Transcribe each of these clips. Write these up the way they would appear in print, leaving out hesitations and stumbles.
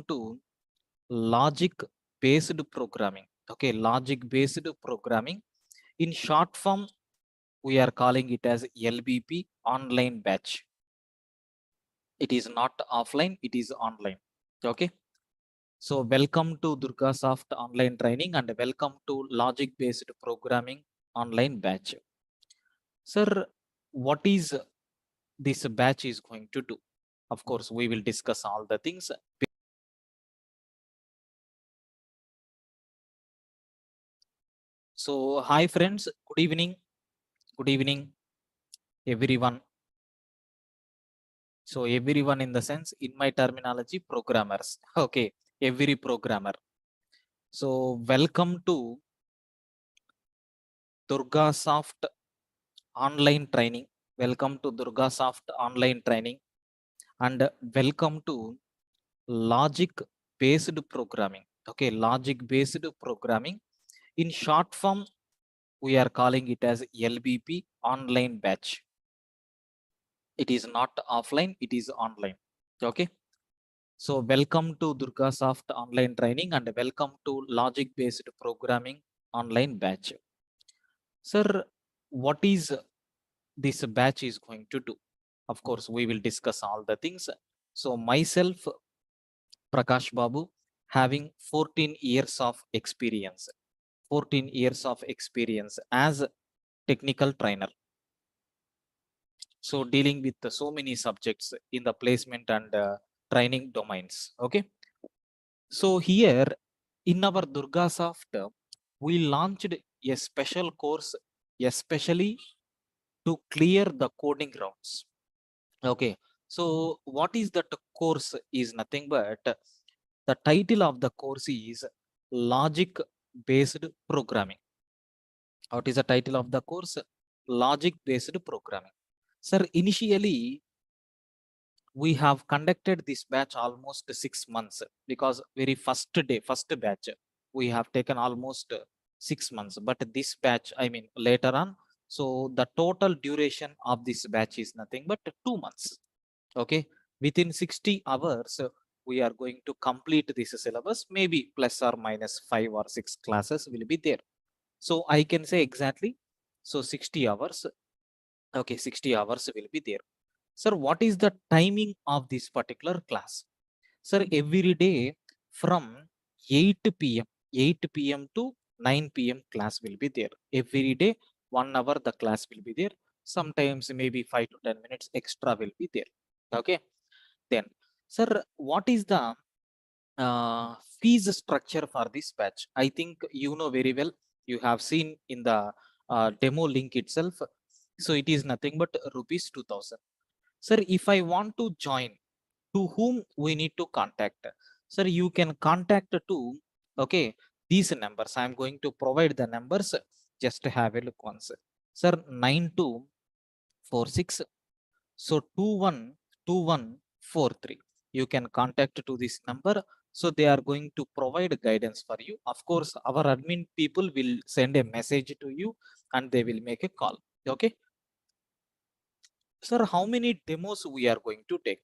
to logic based programming. Okay, logic based programming. In short form, we are calling it as LBP, online batch. It is not offline, it is online. Okay, so welcome to Durga Soft online training and welcome to logic based programming online batch. Sir, what is this batch is going to do? Of course, we will discuss all the things. So hi friends, good evening. Good evening everyone. So everyone in the sense, in my terminology, programmers. Okay, every programmer. So welcome to Durga Soft online training. Welcome to Durga Soft online training and welcome to logic based programming. Okay, logic based programming. In short form, we are calling it as LBP, online batch. It is not offline, it is online. Okay, so welcome to Durga Soft online training and welcome to logic based programming online batch. Sir, what is this batch is going to do? Of course, we will discuss all the things. So myself, Prakash Babu, having 14 years of experience, 14 years of experience as technical trainer. So dealing with so many subjects in the placement and training domains. Okay, so here in our Durga Soft, we launched a special course especially to clear the coding rounds. Okay, so what is that course is nothing but the title of the course is logic based programming. What is the title of the course? Logic based programming. Sir, initially we have conducted this batch almost 6 months, because very first day, first batch, we have taken almost 6 months, but this batch, I mean later on, so the total duration of this batch is nothing but 2 months. Okay, within 60 hours, we are going to complete this syllabus, maybe plus or minus 5 or 6 classes will be there. So I can say exactly, so 60 hours. Okay, 60 hours will be there. Sir, what is the timing of this particular class? Sir, every day from 8 p.m. 8 p.m. to 9 p.m. class will be there. Every day, 1 hour the class will be there. Sometimes maybe 5 to 10 minutes extra will be there. Okay. Then, sir, what is the fees structure for this batch? I think you know very well. You have seen in the demo link itself. So it is nothing but rupees 2000. Sir, if I want to join, to whom we need to contact? Sir, you can contact to, okay, these numbers. I am going to provide the numbers. Just have a look once. Sir, 9246. So 212143. You can contact to this number. So they are going to provide guidance for you. Of course, our admin people will send a message to you and they will make a call. Okay. Sir, how many demos we are going to take?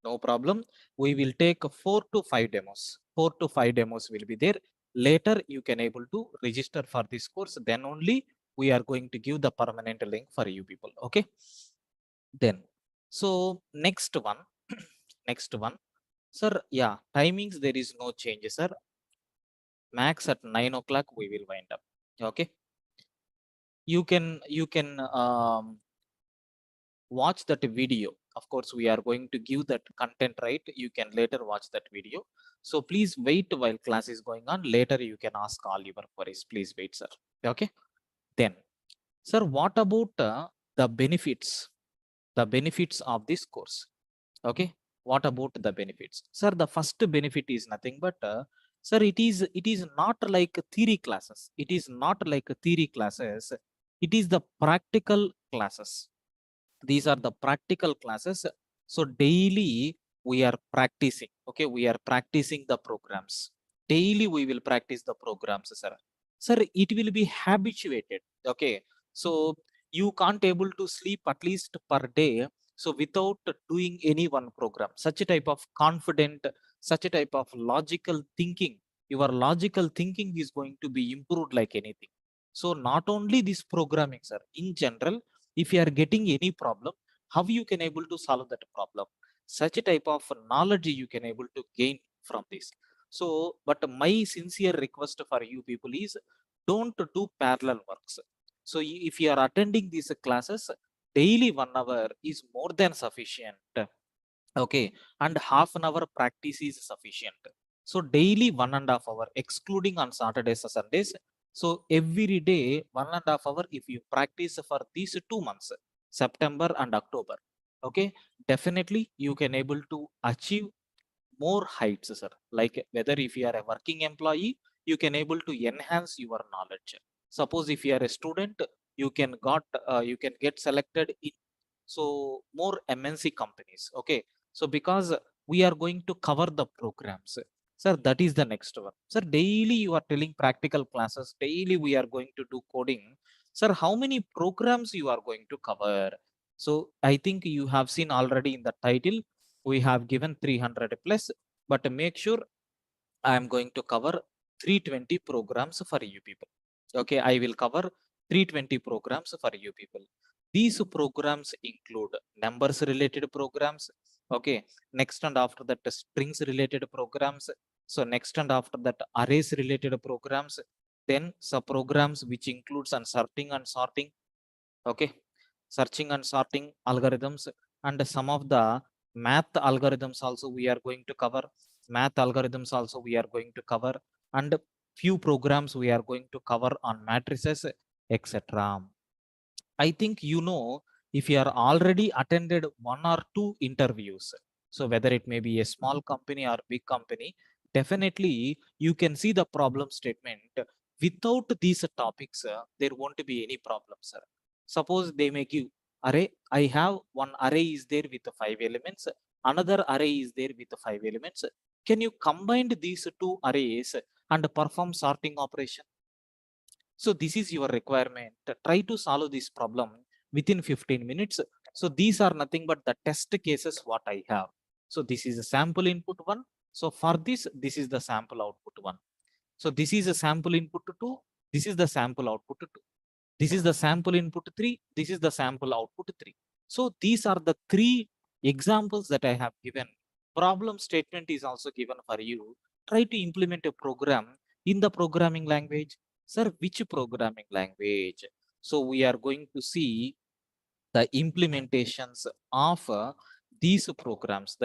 No problem. We will take 4 to 5 demos. 4 to 5 demos will be there. Later, you can able to register for this course. Then only we are going to give the permanent link for you people. Okay. Then, so next one, next one, sir. Yeah, timings there is no change, sir. Max at 9 o'clock we will wind up. Okay. You can watch that video. Of course, we are going to give that content, right? You can later watch that video. So please wait while class is going on. Later you can ask all your queries. Please wait, sir. Okay. Then, sir, what about the benefits? The benefits of this course. Okay. What about the benefits? Sir, the first benefit is nothing but sir, it is not like theory classes. It is not like theory classes. It is the practical classes. These are the practical classes. So daily we are practicing. Okay, we are practicing the programs. Daily we will practice the programs, sir. Sir, it will be habituated. Okay, so you can't able to sleep at least per day, so without doing any one program. Such a type of confident, such a type of logical thinking. Your logical thinking is going to be improved like anything. So not only this programming, sir, in general, if you are getting any problem, how you can able to solve that problem, such a type of knowledge you can able to gain from this. So, but my sincere request for you people is, don't do parallel works. So if you are attending these classes, daily 1 hour is more than sufficient. Okay, and half an hour practice is sufficient. So daily 1.5 hour, excluding on Saturdays or Sundays. So every day 1.5 hour, if you practice for these 2 months, September and October, okay, definitely you can able to achieve more heights, sir. Like whether if you are a working employee, you can able to enhance your knowledge. Suppose if you are a student, you can get selected in so more MNC companies. Okay, so because we are going to cover the programs, sir, that is the next one, sir. Daily you are telling practical classes, daily we are going to do coding, sir. How many programs you are going to cover? So I think you have seen already in the title, we have given 300 plus, but make sure I am going to cover 320 programs for you people. Okay, I will cover 320 programs for you people. These programs include numbers related programs. Okay, next and after that strings related programs. So next and after that arrays related programs. Then sub programs which includes unsorting and sorting. Okay, searching and sorting algorithms, and some of the math algorithms also we are going to cover. Math algorithms also we are going to cover, and few programs we are going to cover on matrices, etc. I think if you are already attended 1 or 2 interviews, so whether it may be a small company or big company, definitely you can see the problem statement. Without these topics, there won't be any problem, sir. Suppose they may give array, I have one array is there with 5 elements, another array is there with 5 elements. Can you combine these 2 arrays and perform sorting operation? So this is your requirement. Try to solve this problem within 15 minutes. So these are nothing but the test cases what I have. So this is a sample input one. So for this, this is the sample output one. So this is a sample input two. This is the sample output two. This is the sample input three. This is the sample output three. So these are the 3 examples that I have given. Problem statement is also given for you. Try to implement a program in the programming language. Sir, which programming language? So we are going to see the implementations of these programs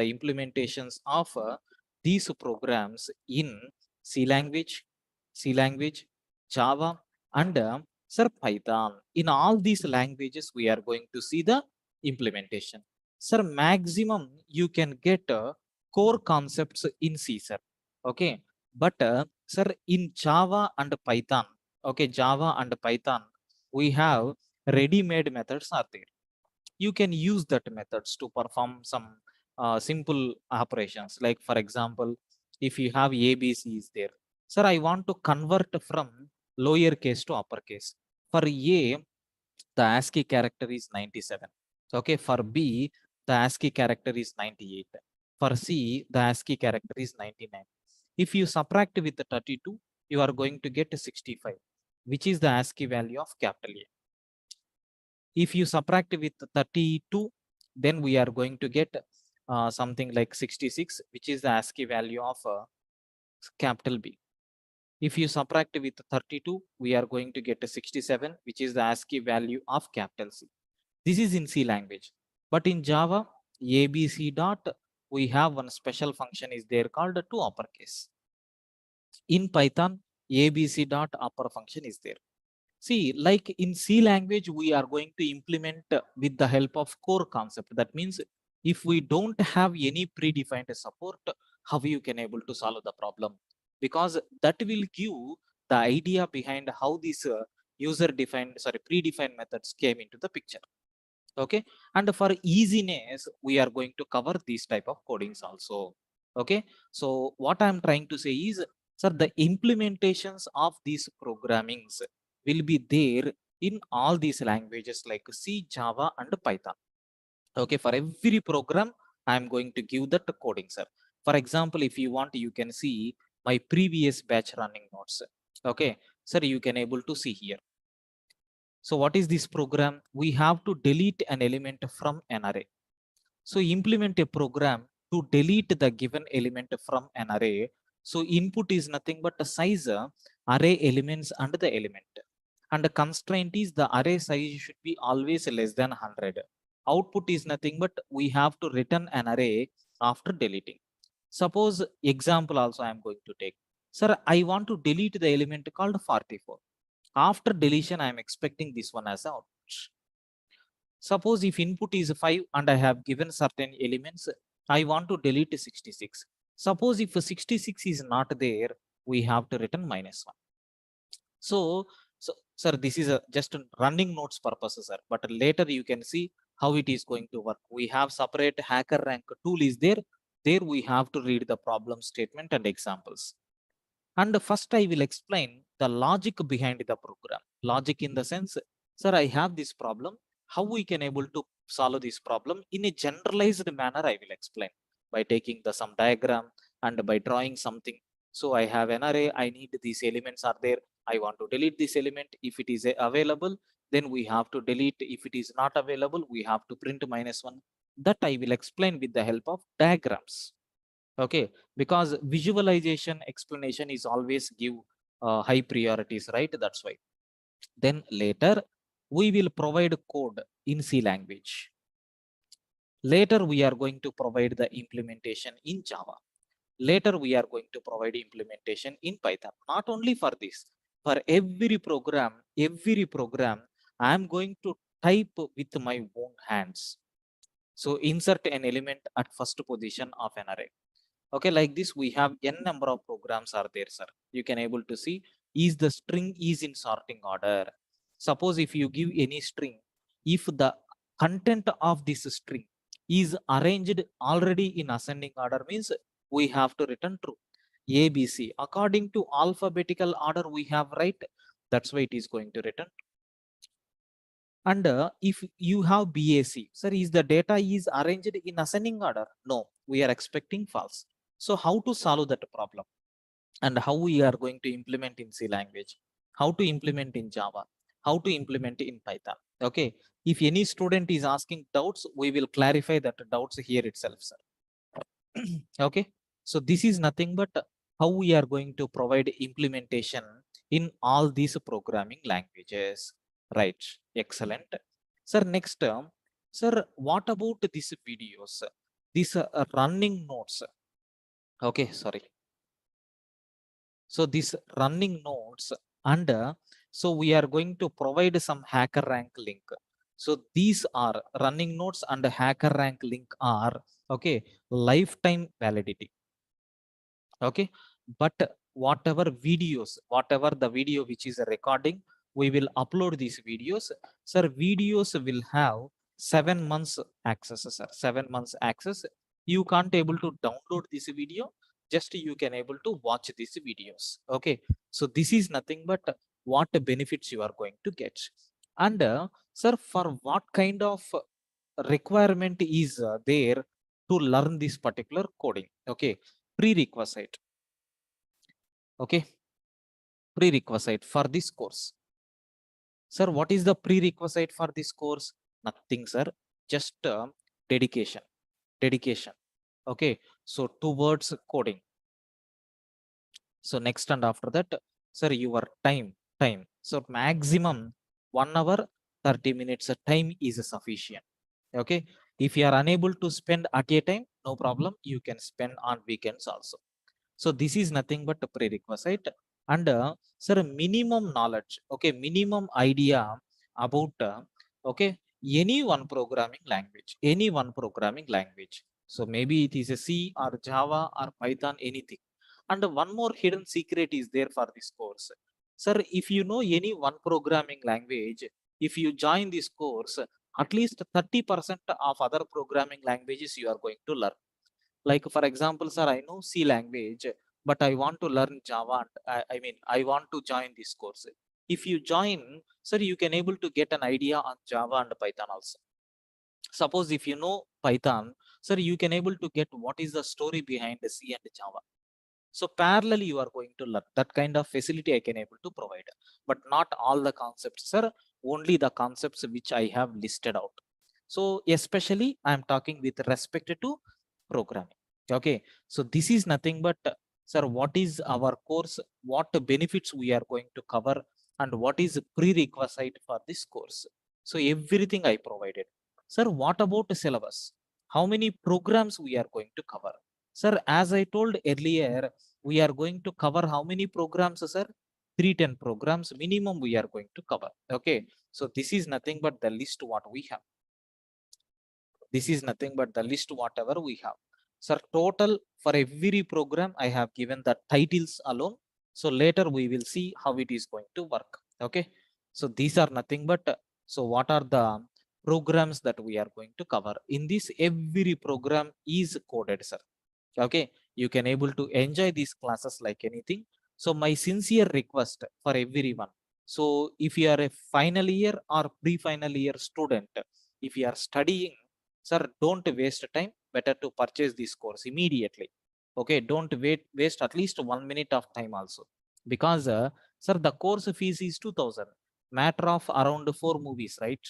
in C language, Java, and sir, Python. In all these languages, we are going to see the implementation. Sir, maximum you can get core concepts in C, sir. Okay, but sir, in Java and Python, okay, Java and Python, we have ready-made methods are there. You can use that methods to perform some simple operations. Like for example, if you have ABC is there, sir, I want to convert from lowercase to uppercase. For A, the ASCII character is 97. Okay, for B, the ASCII character is 98. For C, the ASCII character is 99. If you subtract with the 32, you are going to get 65, which is the ASCII value of capital A. If you subtract with 32, then we are going to get something like 66, which is the ASCII value of capital B. If you subtract with 32, we are going to get a 67, which is the ASCII value of capital C. This is in C language. But in Java, ABC dot, we have one special function is there called to uppercase. In Python, ABC dot upper function is there. See, like in C language, we are going to implement with the help of core concept. That means if we don't have any predefined support, how you can able to solve the problem? Because that will give the idea behind how these predefined methods came into the picture. Okay, and for easiness, we are going to cover these type of codings also. Okay, so what I'm trying to say is, sir, the implementations of these programmings will be there in all these languages like C, Java, and Python. Okay, for every program, I'm going to give that coding, sir. For example, if you want, you can see my previous batch running nodes. Okay, sir, you can able to see here. So what is this program? We have to delete an element from an array. So implement a program to delete the given element from an array. So input is nothing but a size, array elements and the element. And the constraint is the array size should be always less than 100. Output is nothing but we have to return an array after deleting. Suppose example also I am going to take. Sir, I want to delete the element called 44. After deletion, I am expecting this one as output. Suppose if input is 5 and I have given certain elements, I want to delete 66. Suppose if 66 is not there, we have to return -1. So, sir, this is a just a running notes purposes, sir. But later you can see how it is going to work. We have separate hacker rank tool is there. There we have to read the problem statement and examples. And first I will explain the logic behind the program. Logic in the sense, sir, I have this problem. How we can able to solve this problem in a generalized manner, I will explain by taking the some diagram and by drawing something. So I have an array, I need these elements are there. I want to delete this element. If it is available, then we have to delete. If it is not available, we have to print -1. That I will explain with the help of diagrams. Okay, because visualization explanation is always give high priorities, right? That's why. Then later we will provide code in C language. Later we are going to provide the implementation in Java. Later we are going to provide implementation in Python. Not only for this, for every program I am going to type with my own hands. So insert an element at first position of an array. Okay, like this we have n number of programs are there, sir. You can able to see is the string is in sorting order. Suppose if you give any string, if the content of this string is arranged already in ascending order, means we have to return true. ABC according to alphabetical order we have, right? That's why it is going to return. And if you have BAC, sir, is the data is arranged in ascending order? No, we are expecting false. So how to solve that problem? And how we are going to implement in C language? How to implement in Java? How to implement in Python? Okay. If any student is asking doubts, we will clarify that doubts here itself, sir. Okay. So this is nothing but how we are going to provide implementation in all these programming languages. Right. Excellent. Sir, next term, sir, what about these videos? These running notes. Okay, sorry. So these running nodes and so we are going to provide some hacker rank link. So these are running nodes and hacker rank link are okay lifetime validity. Okay, but whatever the video which is a recording, we will upload these videos. Sir, videos will have 7 months access, sir. 7 months access. You can't able to download this video, just you can able to watch these videos. Okay, so this is nothing but what benefits you are going to get. And sir, for what kind of requirement is there to learn this particular coding? Okay, prerequisite. Okay, prerequisite for this course. Sir, what is the prerequisite for this course? Nothing, sir, just dedication. Okay, so towards coding. So next and after that, sir, your time. So maximum 1 hour 30 minutes time is sufficient. Okay, if you are unable to spend at a time, no problem, you can spend on weekends also. So this is nothing but a prerequisite. And sir, minimum knowledge, okay, minimum idea about okay any one programming language. So maybe it is a C or Java or Python, anything. And one more hidden secret is there for this course, sir. If you know any one programming language, if you join this course, at least 30% of other programming languages you are going to learn. Like for example, sir, I know C language, but I want to learn Java. And I mean, I want to join this course. If you join, sir, you can able to get an idea on Java and Python also. Suppose if you know Python, Sir, you can able to get what is the story behind the C and Java. So parallel, you are going to learn that kind of facility I can able to provide, but not all the concepts, sir. Only the concepts which I have listed out. So especially I am talking with respect to programming. Okay. So this is nothing but, sir, what is our course? What benefits we are going to cover, and what is prerequisite for this course? So everything I provided. Sir, what about the syllabus? How many programs we are going to cover? Sir, as I told earlier, we are going to cover how many programs, sir? 310 programs minimum we are going to cover. Okay. So this is nothing but the list what we have. This is nothing but the list whatever we have. Sir, total for every program I have given the titles alone. So later we will see how it is going to work. Okay. So these are nothing but, so what are the programs that we are going to cover? In this, every program is coded, sir. Okay, you can able to enjoy these classes like anything. So my sincere request for everyone, so if you are a final year or pre-final year student, if you are studying, sir, don't waste time, better to purchase this course immediately. Okay, don't waste at least 1 minute of time also, because sir, the course fees is 2000, matter of around 4 movies, right?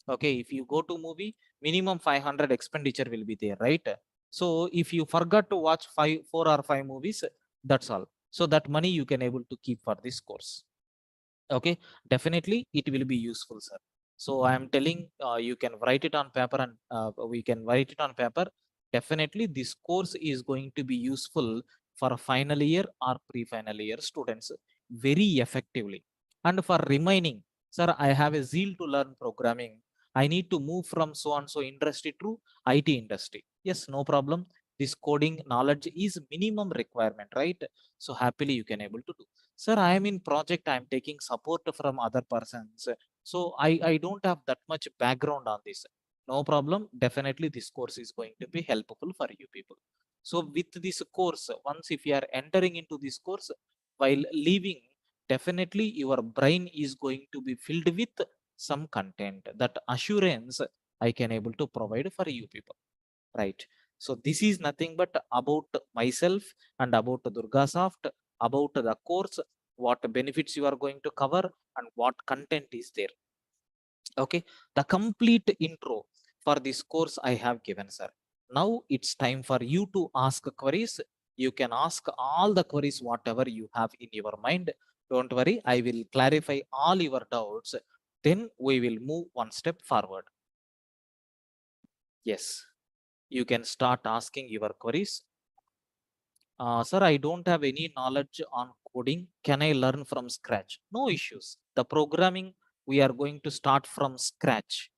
Okay, if you go to movie, minimum 500 expenditure will be there, right? So if you forgot to watch 4 or 5 movies, that's all. So that money you can able to keep for this course. Okay, definitely it will be useful, sir. So I am telling, you can write it on paper, and we can write it on paper. Definitely this course is going to be useful for a final year or pre-final year students very effectively. And for remaining, sir, I have a zeal to learn programming. I need to move from so and so industry to IT industry. Yes, no problem. This coding knowledge is minimum requirement, right? So happily you can able to do. Sir, I am in project, I am taking support from other persons. So I don't have that much background on this. No problem. Definitely this course is going to be helpful for you people. So with this course, once if you are entering into this course, while leaving, definitely your brain is going to be filled with some content. That assurance I can able to provide for you people. Right. So this is nothing but about myself and about Durgasoft, about the course, what benefits you are going to cover, and what content is there. Okay, the complete intro for this course I have given, sir. Now it's time for you to ask queries. You can ask all the queries whatever you have in your mind. Don't worry, I will clarify all your doubts. Then we will move one step forward. Yes, you can start asking your queries. Sir, I don't have any knowledge on coding. Can I learn from scratch? No issues. The programming, we are going to start from scratch.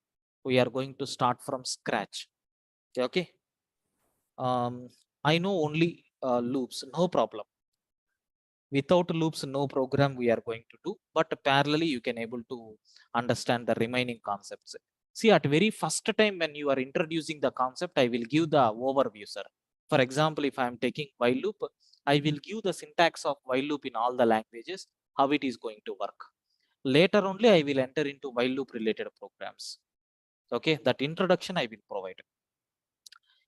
We are going to start from scratch. Okay. I know only loops, no problem. Without loops, no program we are going to do, but parallelly you can able to understand the remaining concepts. See, at very first time when you are introducing the concept, I will give the overview, sir. For example, if I am taking while loop, I will give the syntax of while loop in all the languages, how it is going to work. Later only I will enter into while loop related programs. Okay, that introduction I will provide.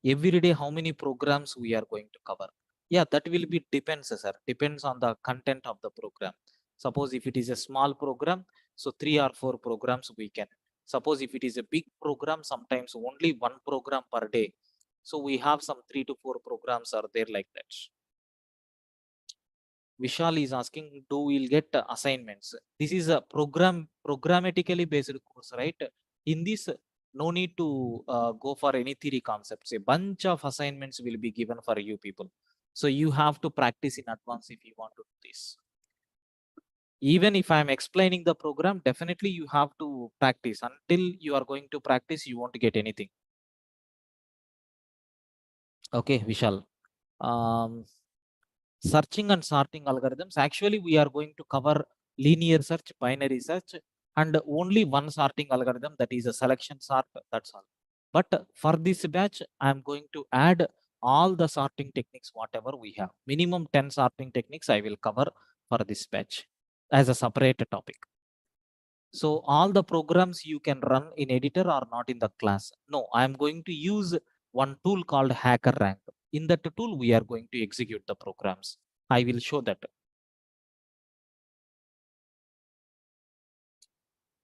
Every day how many programs we are going to cover? Yeah, that will be depends, sir, depends on the content of the program. Suppose if it is a small program, so 3 or 4 programs we can. Suppose if it is a big program, sometimes only one program per day, so we have some 3 to 4 programs are there, like that. Vishal is asking, do we'll get assignments? This is a programmatically based course, right? In this, no need to go for any theory concepts. A bunch of assignments will be given for you people. So you have to practice in advance if you want to do this. Even if I'm explaining the program, definitely you have to practice. Until you are going to practice, you won't get anything. Okay, Vishal. Um, Searching and sorting algorithms, actually we are going to cover linear search, binary search, and only one sorting algorithm, that is a selection sort. That's all. But for this batch, I am going to add all the sorting techniques whatever we have. Minimum 10 sorting techniques I will cover for this batch as a separate topic. So all the programs you can run in editor are not in the class. No, I am going to use one tool called HackerRank. In that tool, we are going to execute the programs. I will show that.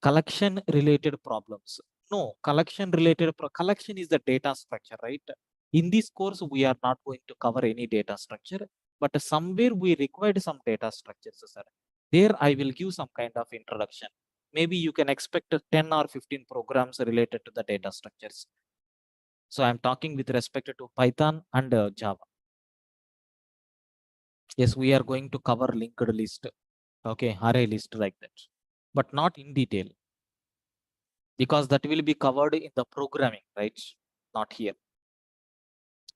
Collection related problems. No, collection is the data structure, right? In this course, we are not going to cover any data structure, but somewhere we required some data structures, sir. There I will give some kind of introduction. Maybe you can expect 10 or 15 programs related to the data structures. So I'm talking with respect to Python and Java. Yes, we are going to cover linked list, okay, array list like that, but not in detail, because that will be covered in the programming, right? Not here.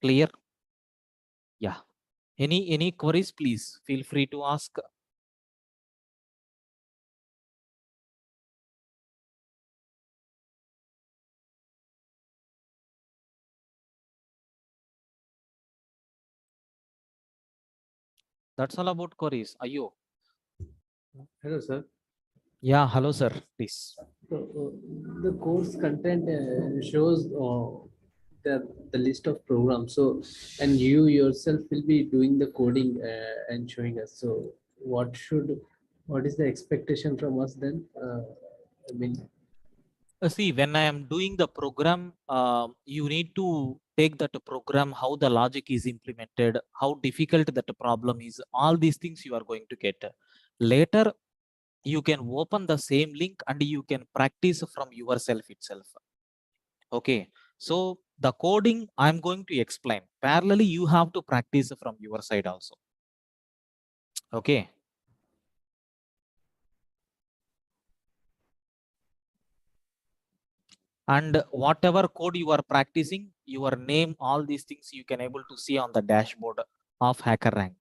Clear? Yeah. Any queries, please feel free to ask. That's all about queries. Ayo. Hello, sir. Yeah, hello, sir. Please. So, the course content shows the list of programs. So, and you yourself will be doing the coding and showing us. So, what is the expectation from us then? I mean, See, when I am doing the program, you need to take that program, how the logic is implemented, how difficult that problem is. All these things you are going to get. Later, you can open the same link and you can practice from yourself itself. Okay. So the coding I'm going to explain. Parallelly, you have to practice from your side also. Okay. And whatever code you are practicing, your name, all these things you can able to see on the dashboard of HackerRank.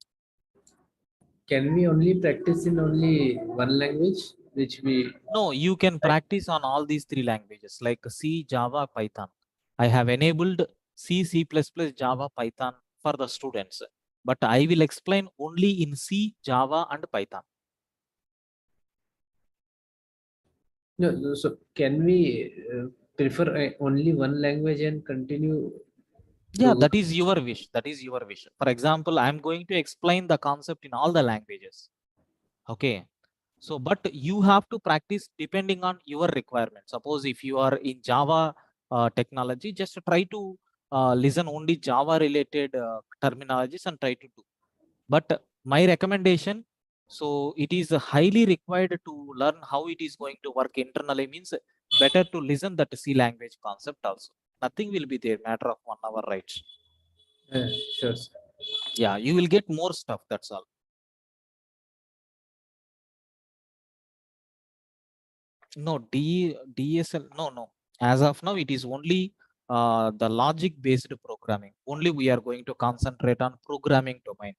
can we only practice in only one language, which we No, you can practice on all these three languages like C, Java, Python. I have enabled C, C++, Java, Python for the students, but I will explain only in C, Java, and Python. no, so can we prefer only one language and continue Yeah, to that is your wish. That is your wish. For example, I'm going to explain the concept in all the languages. Okay. So, but you have to practice depending on your requirement. Suppose if you are in Java technology, just try to listen only Java related terminologies and try to do. But my recommendation, so it is highly required to learn how it is going to work internally, means better to listen that C language concept also. Nothing will be there, matter of 1 hour, right? sure, sir. Yeah, you will get more stuff, that's all. No, DSL, no. As of now, it is only the logic based programming. Only we are going to concentrate on programming domain,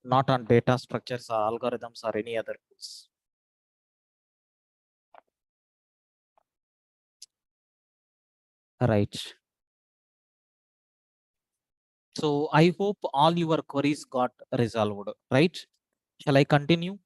not on data structures or algorithms or any other tools. Right. So I hope all your queries got resolved, right? Shall I continue?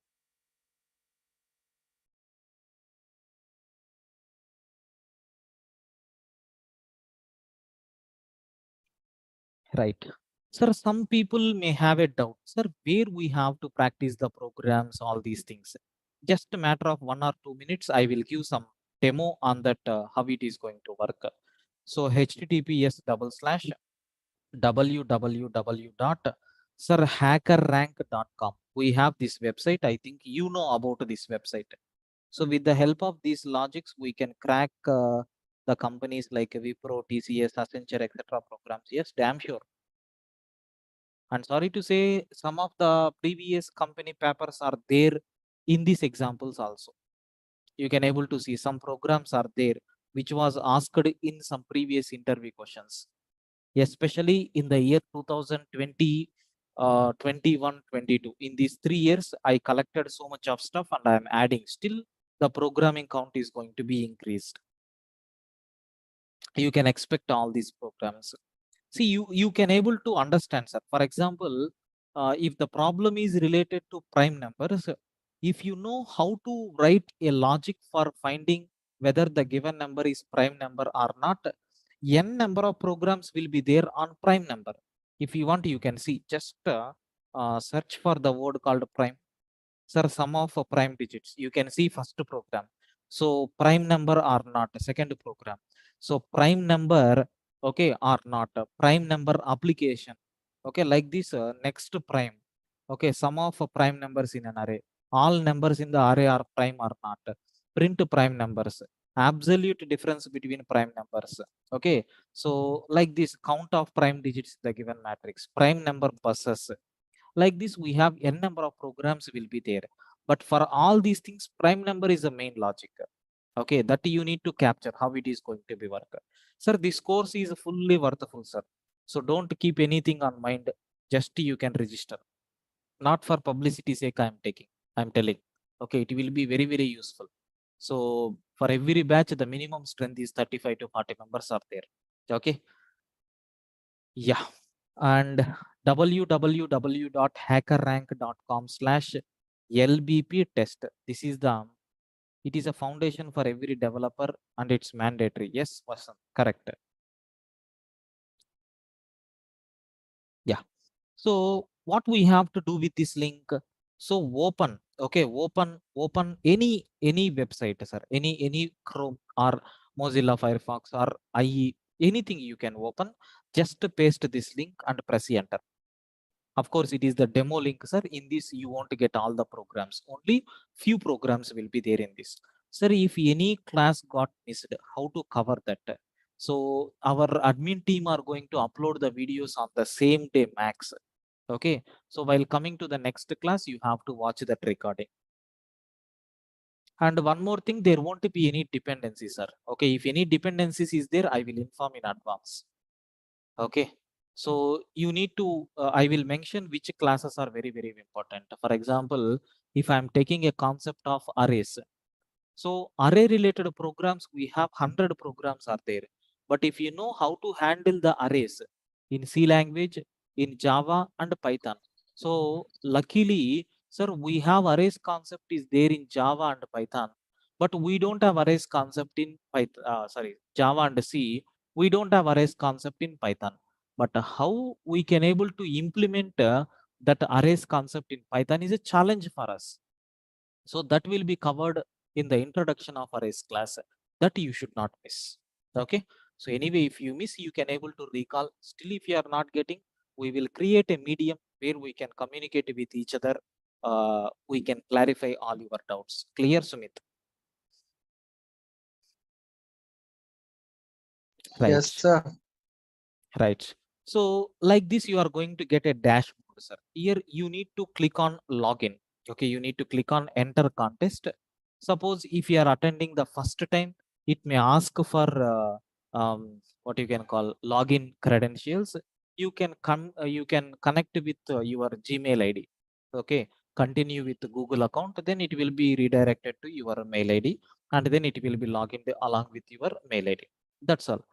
Right. Sir, some people may have a doubt. Sir, where we have to practice the programs, all these things. Just a matter of 1 or 2 minutes, I will give some demo on that, how it is going to work. So https double slash www.sirhackerrank.com. We have this website. I think you know about this website. So with the help of these logics, we can crack the companies like Wipro, TCS, Accenture, etc. programs. Yes, damn sure. And sorry to say, some of the previous company papers are there in these examples also. You can able to see some programs are there, which was asked in some previous interview questions, especially in the year 2020, 21, 22. In these 3 years, I collected so much of stuff and I am adding. Still, the programming count is going to be increased. You can expect all these programs. See, you can able to understand, sir. For example, if the problem is related to prime numbers, if you know how to write a logic for finding whether the given number is prime number or not, n number of programs will be there on prime number. If you want, you can see, just search for the word called prime. Sir, sum of prime digits, you can see first program. So prime number or not, second program. So prime number, okay, or not, prime number application, okay, like this, next prime, okay, sum of prime numbers in an array, all numbers in the array are prime or not, print prime numbers, absolute difference between prime numbers, okay. So like this, count of prime digits in the given matrix, prime number buses, like this we have n number of programs will be there. But for all these things, prime number is the main logic, okay, that you need to capture how it is going to be work. Sir, this course is fully worthful, sir, so don't keep anything on mind, just you can register, not for publicity sake I'm telling, okay, it will be very very useful. So for every batch the minimum strength is 35 to 40 members are there, okay. Yeah, and www.hackerrank.com/lbp test. This is the, it is a foundation for every developer and it's mandatory. Yes, Vasan, correct. Yeah. So what we have to do with this link? So open, okay, open any website, sir, any Chrome or Mozilla Firefox or IE, anything you can open. Just paste this link and press enter. Of course, it is the demo link, sir. In this, you won't get all the programs. Only few programs will be there in this. Sir, if any class got missed, how to cover that? So our admin team are going to upload the videos on the same day max. Okay. So while coming to the next class, you have to watch that recording. And one more thing, there won't be any dependencies, sir. Okay. If any dependencies is there, I will inform in advance. Okay. So you need to, I will mention which classes are very, very important. For example, if I'm taking a concept of arrays, so array related programs, we have 100 programs are there. But if you know how to handle the arrays in C language, in Java and Python. So luckily, sir, we have arrays concept is there in Java and Python, but we don't have arrays concept in Python, sorry, Java and C. We don't have arrays concept in Python. But how we can able to implement that arrays concept in Python is a challenge for us. So that will be covered in the introduction of arrays class, that you should not miss. Okay. So anyway, if you miss, you can able to recall. Still, if you are not getting, we will create a medium where we can communicate with each other. We can clarify all your doubts. Clear, Sumit? Yes, Right. sir. Right. So like this, you are going to get a dashboard, sir. Here you need to click on login. Okay, you need to click on enter contest. Suppose if you are attending the first time, it may ask for what you can call login credentials. You can come, you can connect with your Gmail ID. Okay, continue with the Google account. Then it will be redirected to your mail ID, and then it will be logged along with your mail ID. That's all.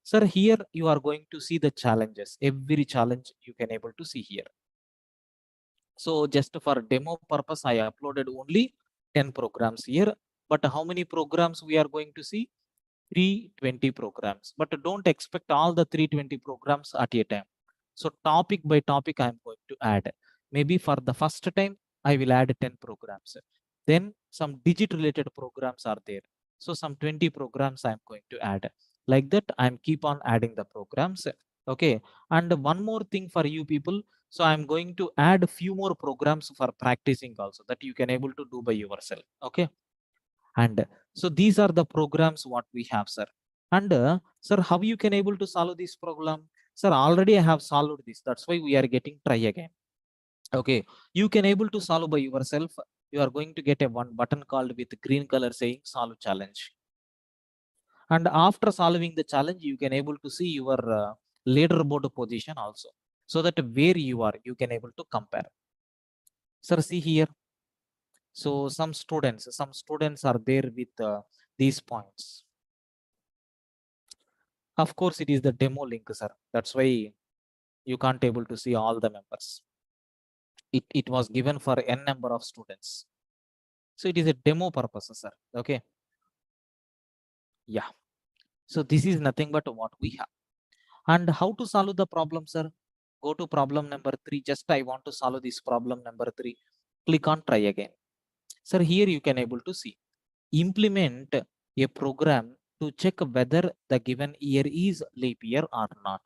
Sir, here you are going to see the challenges. Every challenge you can able to see here. So just for demo purpose, I uploaded only 10 programs here. But how many programs we are going to see? 320 programs. But don't expect all the 320 programs at a time. So topic by topic, I'm going to add. Maybe for the first time, I will add 10 programs. Then some digit related programs are there. So some 20 programs I'm going to add. Like that, I'm keep on adding the programs. Okay. And one more thing for you people. So I'm going to add a few more programs for practicing also, that you can able to do by yourself. Okay. And so these are the programs what we have, sir. And sir, how you can able to solve this problem? Sir, already I have solved this. That's why we are getting try again. Okay, you can able to solve by yourself. You are going to get a one button called with green color saying solve challenge. And after solving the challenge, you can able to see your leaderboard position also. So that where you are, you can able to compare. Sir, see here. So some students are there with these points. Of course, it is the demo link, sir. That's why you can't able to see all the members. It was given for n number of students. So it is a demo purpose, sir. Okay. Yeah. So this is nothing but what we have. And how to solve the problem, sir? Go to problem number 3. Just I want to solve this problem number 3. Click on try again. Sir, here you can able to see. Implement a program to check whether the given year is leap year or not.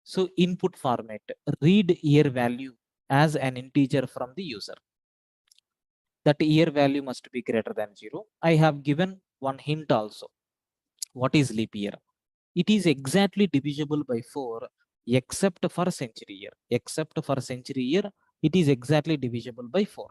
So input format, read year value as an integer from the user. That year value must be greater than 0. I have given one hint also. What is leap year? It is exactly divisible by 4 except for century year. Except for century year, it is exactly divisible by 4.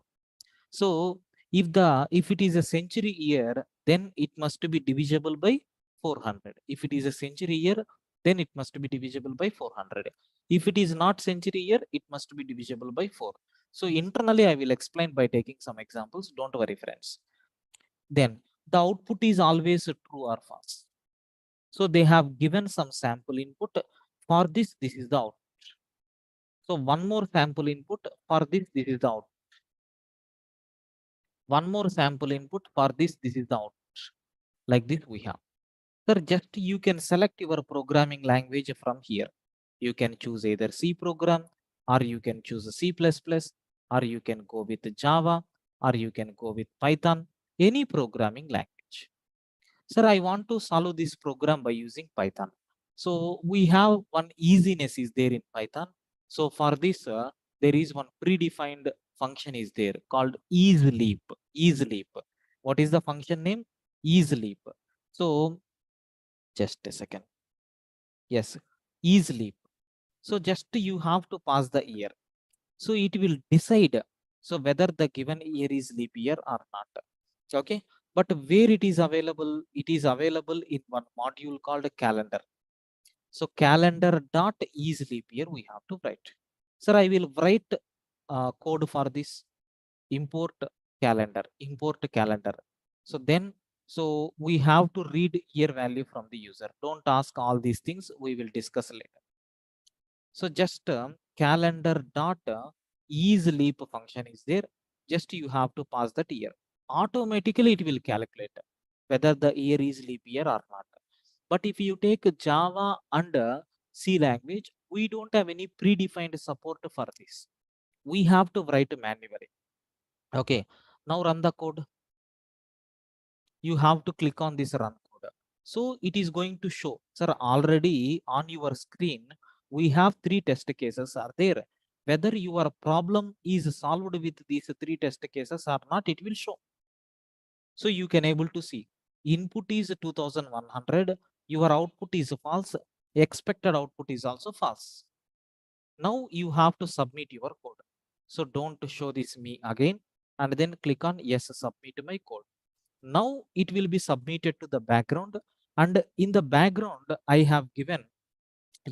So if it is a century year, then it must be divisible by 400. If it is a century year, then it must be divisible by 400. If it is not century year, it must be divisible by 4. So internally, I will explain by taking some examples. Don't worry, friends. Then the output is always true or false. So they have given some sample input. For this, this is the output. So one more sample input. For this, this is the output. One more sample input. For this, this is the output. Like this we have. Sir, just you can select your programming language from here. You can choose either C program, or you can choose C++, or you can go with Java, or you can go with Python, any programming language. Sir, I want to solve this program by using Python. So we have one easiness is there in Python. So for this, there is one predefined function is there called isLeap. IsLeap. What is the function name? IsLeap. So just a second. Yes, isLeap. So just you have to pass the year. So it will decide so whether the given year is leap year or not. Okay, but where it is available? It is available in one module called calendar. So calendar dot is leap year we have to write. Sir, I will write code for this. Import calendar. Import calendar. So then, so we have to read year value from the user. Don't ask all these things. We will discuss later. So just calendar dot is leap function is there. Just you have to pass that year. Automatically it will calculate whether the year is leap year or not. But if you take Java and C language, we don't have any predefined support for this. We have to write manually. Okay. Now run the code. You have to click on this run code. So it is going to show, sir, already on your screen, we have 3 test cases are there. Whether your problem is solved with these 3 test cases or not, it will show. So you can able to see input is 2100, your output is false, expected output is also false. Now you have to submit your code. So don't show this me again and then click on yes, submit my code. Now it will be submitted to the background, and in the background I have given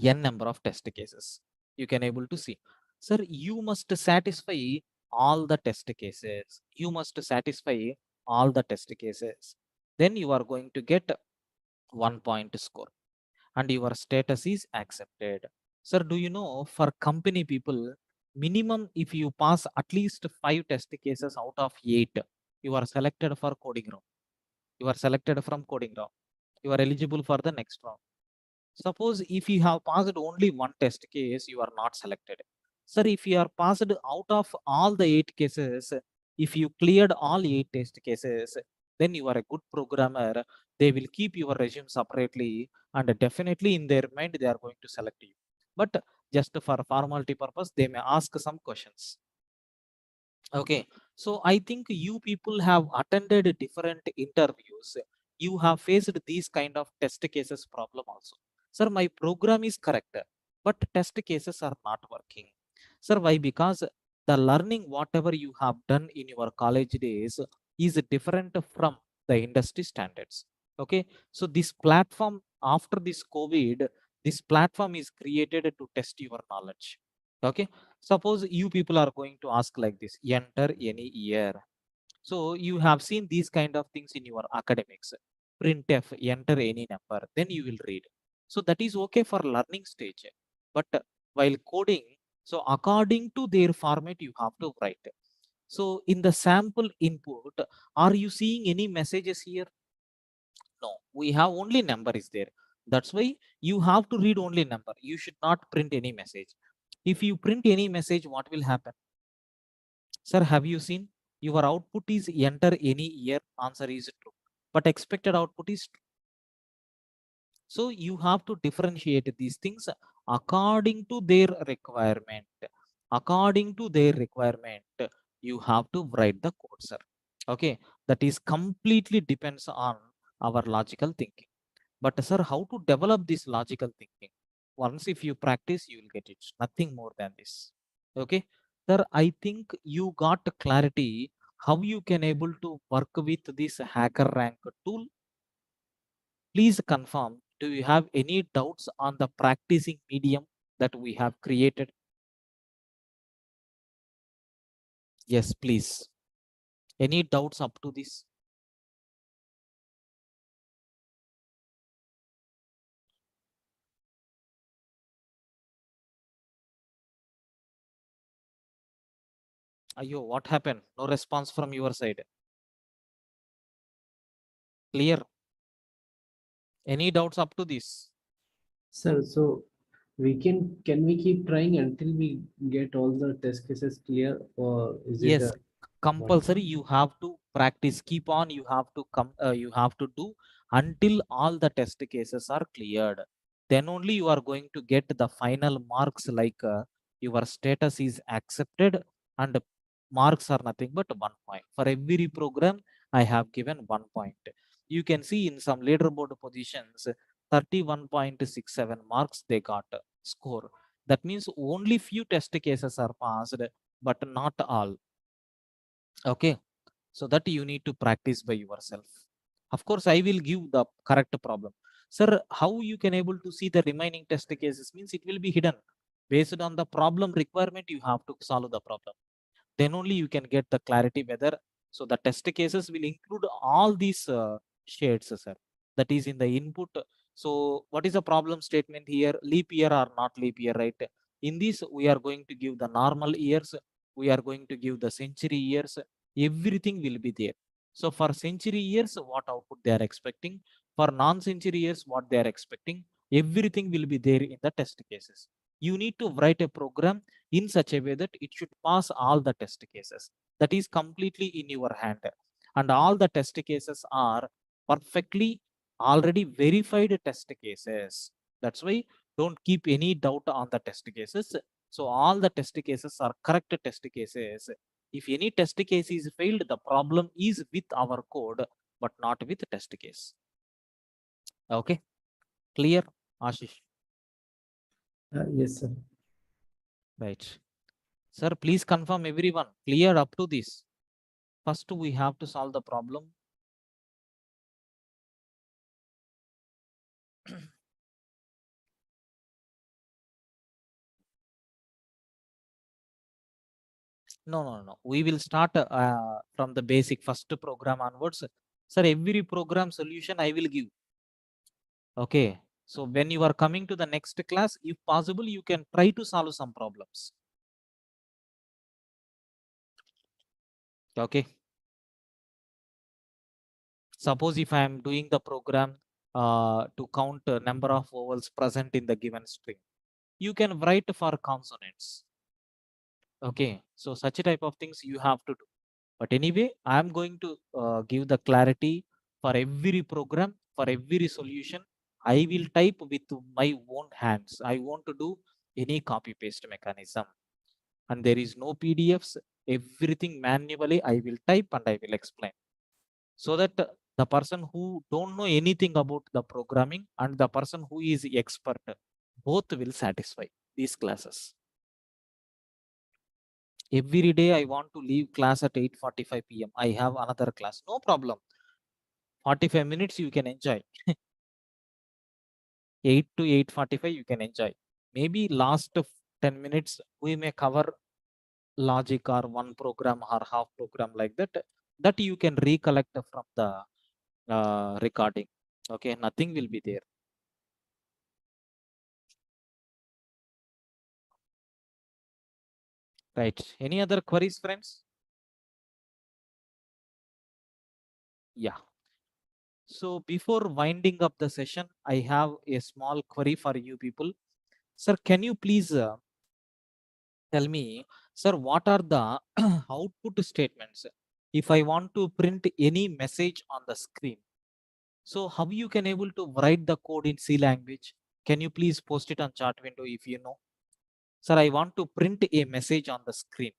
n number of test cases. You can able to see, sir, you must satisfy all the test cases. You must satisfy all the test cases. Then you are going to get 1 point score and your status is accepted. Sir, do you know for company people, minimum if you pass at least 5 test cases out of 8, you are selected for coding round. You are selected from coding round. You are eligible for the next round. Suppose if you have passed only one test case, you are not selected. Sir, if you are passed out of all the 8 cases, if you cleared all 8 test cases, then you are a good programmer. They will keep your resume separately and definitely in their mind they are going to select you. But just for formality purpose, they may ask some questions. Okay, so I think you people have attended different interviews. You have faced these kind of test cases problem also. Sir, my program is correct, but test cases are not working. Sir, why? Because the learning, whatever you have done in your college days, is different from the industry standards. Okay, so this platform after this COVID, this platform is created to test your knowledge. Okay, suppose you people are going to ask like this, enter any year. So you have seen these kind of things in your academics. Printf, enter any number, then you will read. So that is okay for learning stage. But while coding, so according to their format, you have to write. So in the sample input, are you seeing any messages here? No. We have only number is there. That's why you have to read only number. You should not print any message. If you print any message, what will happen? Sir, have you seen your output is enter any year? Answer is true, but expected output is true. So you have to differentiate these things according to their requirement. According to their requirement, you have to write the code, sir. Okay, that is completely depends on our logical thinking. But sir, how to develop this logical thinking? Once if you practice, you will get it. Nothing more than this. Okay, sir, I think you got clarity how you can able to work with this hacker rank tool. Please confirm, do you have any doubts on the practicing medium that we have created? Yes, please. Any doubts up to this? Ayo, what happened? No response from your side. Clear? Any doubts up to this? Sir, so can we keep trying until we get all the test cases clear, or is it Yes, a one? compulsory. You have to practice. Keep on. You have to come. You have to do until all the test cases are cleared. Then only you are going to get the final marks. Like your status is accepted, and marks are nothing but 1 point for every program. I have given 1 point. You can see in some leaderboard positions, 31.67 marks they got score. That means only few test cases are passed, but not all. Okay, so that you need to practice by yourself. Of course, I will give the correct problem. Sir, how you can able to see the remaining test cases? Means it will be hidden based on the problem requirement. You have to solve the problem, then only you can get the clarity whether. So the test cases will include all these shades, sir, that is in the input. So what is the problem statement here? Leap year or not leap year, right? In this we are going to give the normal years, we are going to give the century years, everything will be there. So for century years, what output they are expecting, for non-century years, what they are expecting, everything will be there in the test cases. You need to write a program in such a way that it should pass all the test cases. That is completely in your hand. And all the test cases are perfectly already verified test cases. That's why don't keep any doubt on the test cases. So all the test cases are correct test cases. If any test case is failed, the problem is with our code, but not with test case. Okay, clear, Ashish? Yes, sir. Right. Sir, please confirm everyone. Clear up to this. First, we have to solve the problem. No, no, no. We will start from the basic first program onwards. Sir, every program solution I will give. Okay. So when you are coming to the next class, if possible, you can try to solve some problems. Okay. Suppose if I am doing the program to count number of vowels present in the given string, you can write for consonants. Okay. So such a type of things you have to do. But anyway, I am going to give the clarity for every program, for every solution. I will type with my own hands. I want to do any copy paste mechanism. And there is no PDFs. Everything manually I will type and I will explain. So that the person who don't know anything about the programming and the person who is expert, both will satisfy these classes. Every day I want to leave class at 8:45 p.m. I have another class. No problem. 45 minutes you can enjoy. 8 to 8:45 you can enjoy. Maybe last 10 minutes we may cover logic or one program or half program like that. That you can recollect from the recording. Okay, nothing will be there. Right. Any other queries, friends? Yeah. So before winding up the session, I have a small query for you people. Sir, can you please tell me, sir, what are the output statements if I want to print any message on the screen? So how you can able to write the code in C language? Can you please post it on chat window if you know? Sir, I want to print a message on the screen.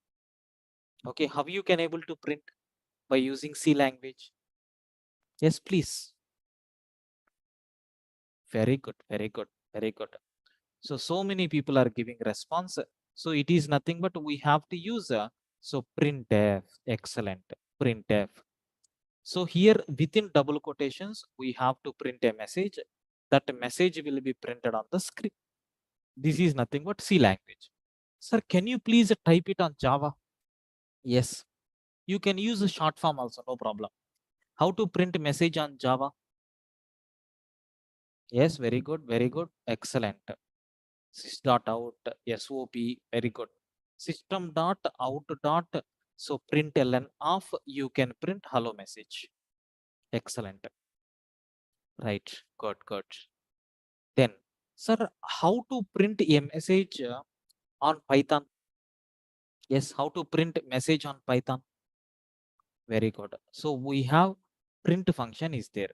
Okay, how you can able to print by using C language? Yes, please. Very good, very good, very good. So many people are giving response. So it is nothing but we have to use so printf. Excellent. Printf. So here within double quotations, we have to print a message. That message will be printed on the screen. This is nothing but C language. Sir, can you please type it on Java? Yes. You can use a short form also, no problem. How to print message on Java? Yes, very good, very good. Excellent. Sys.out, SOP, very good. System.out. So println of, you can print hello message. Excellent. Right, good, good. Then, sir, how to print a message on Python? Yes, how to print message on Python? Very good. So we have print function is there.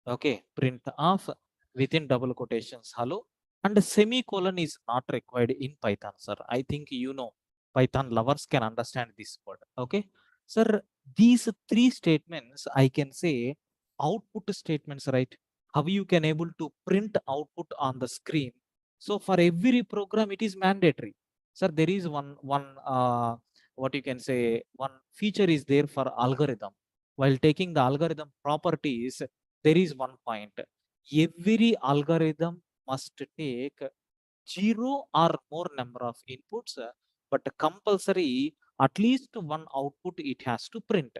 Okay, print of within double quotations hello, and a semicolon is not required in Python, sir. I think you know Python lovers can understand this word. Okay, sir, these three statements I can say output statements, right? How you can able to print output on the screen. So for every program it is mandatory, sir. There is one what you can say, one feature is there for algorithm. While taking the algorithm properties, there is one point. Every algorithm must take zero or more number of inputs, but compulsory at least one output it has to print.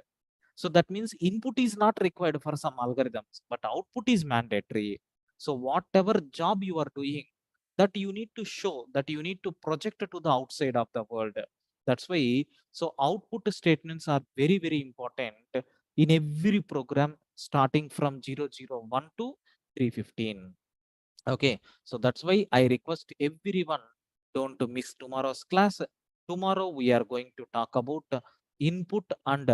So that means input is not required for some algorithms, but output is mandatory. So whatever job you are doing, that you need to show, that you need to project to the outside of the world. That's why, so output statements are very, very important in every program starting from 001 to 315. Okay, so that's why I request everyone, don't miss tomorrow's class. Tomorrow we are going to talk about input and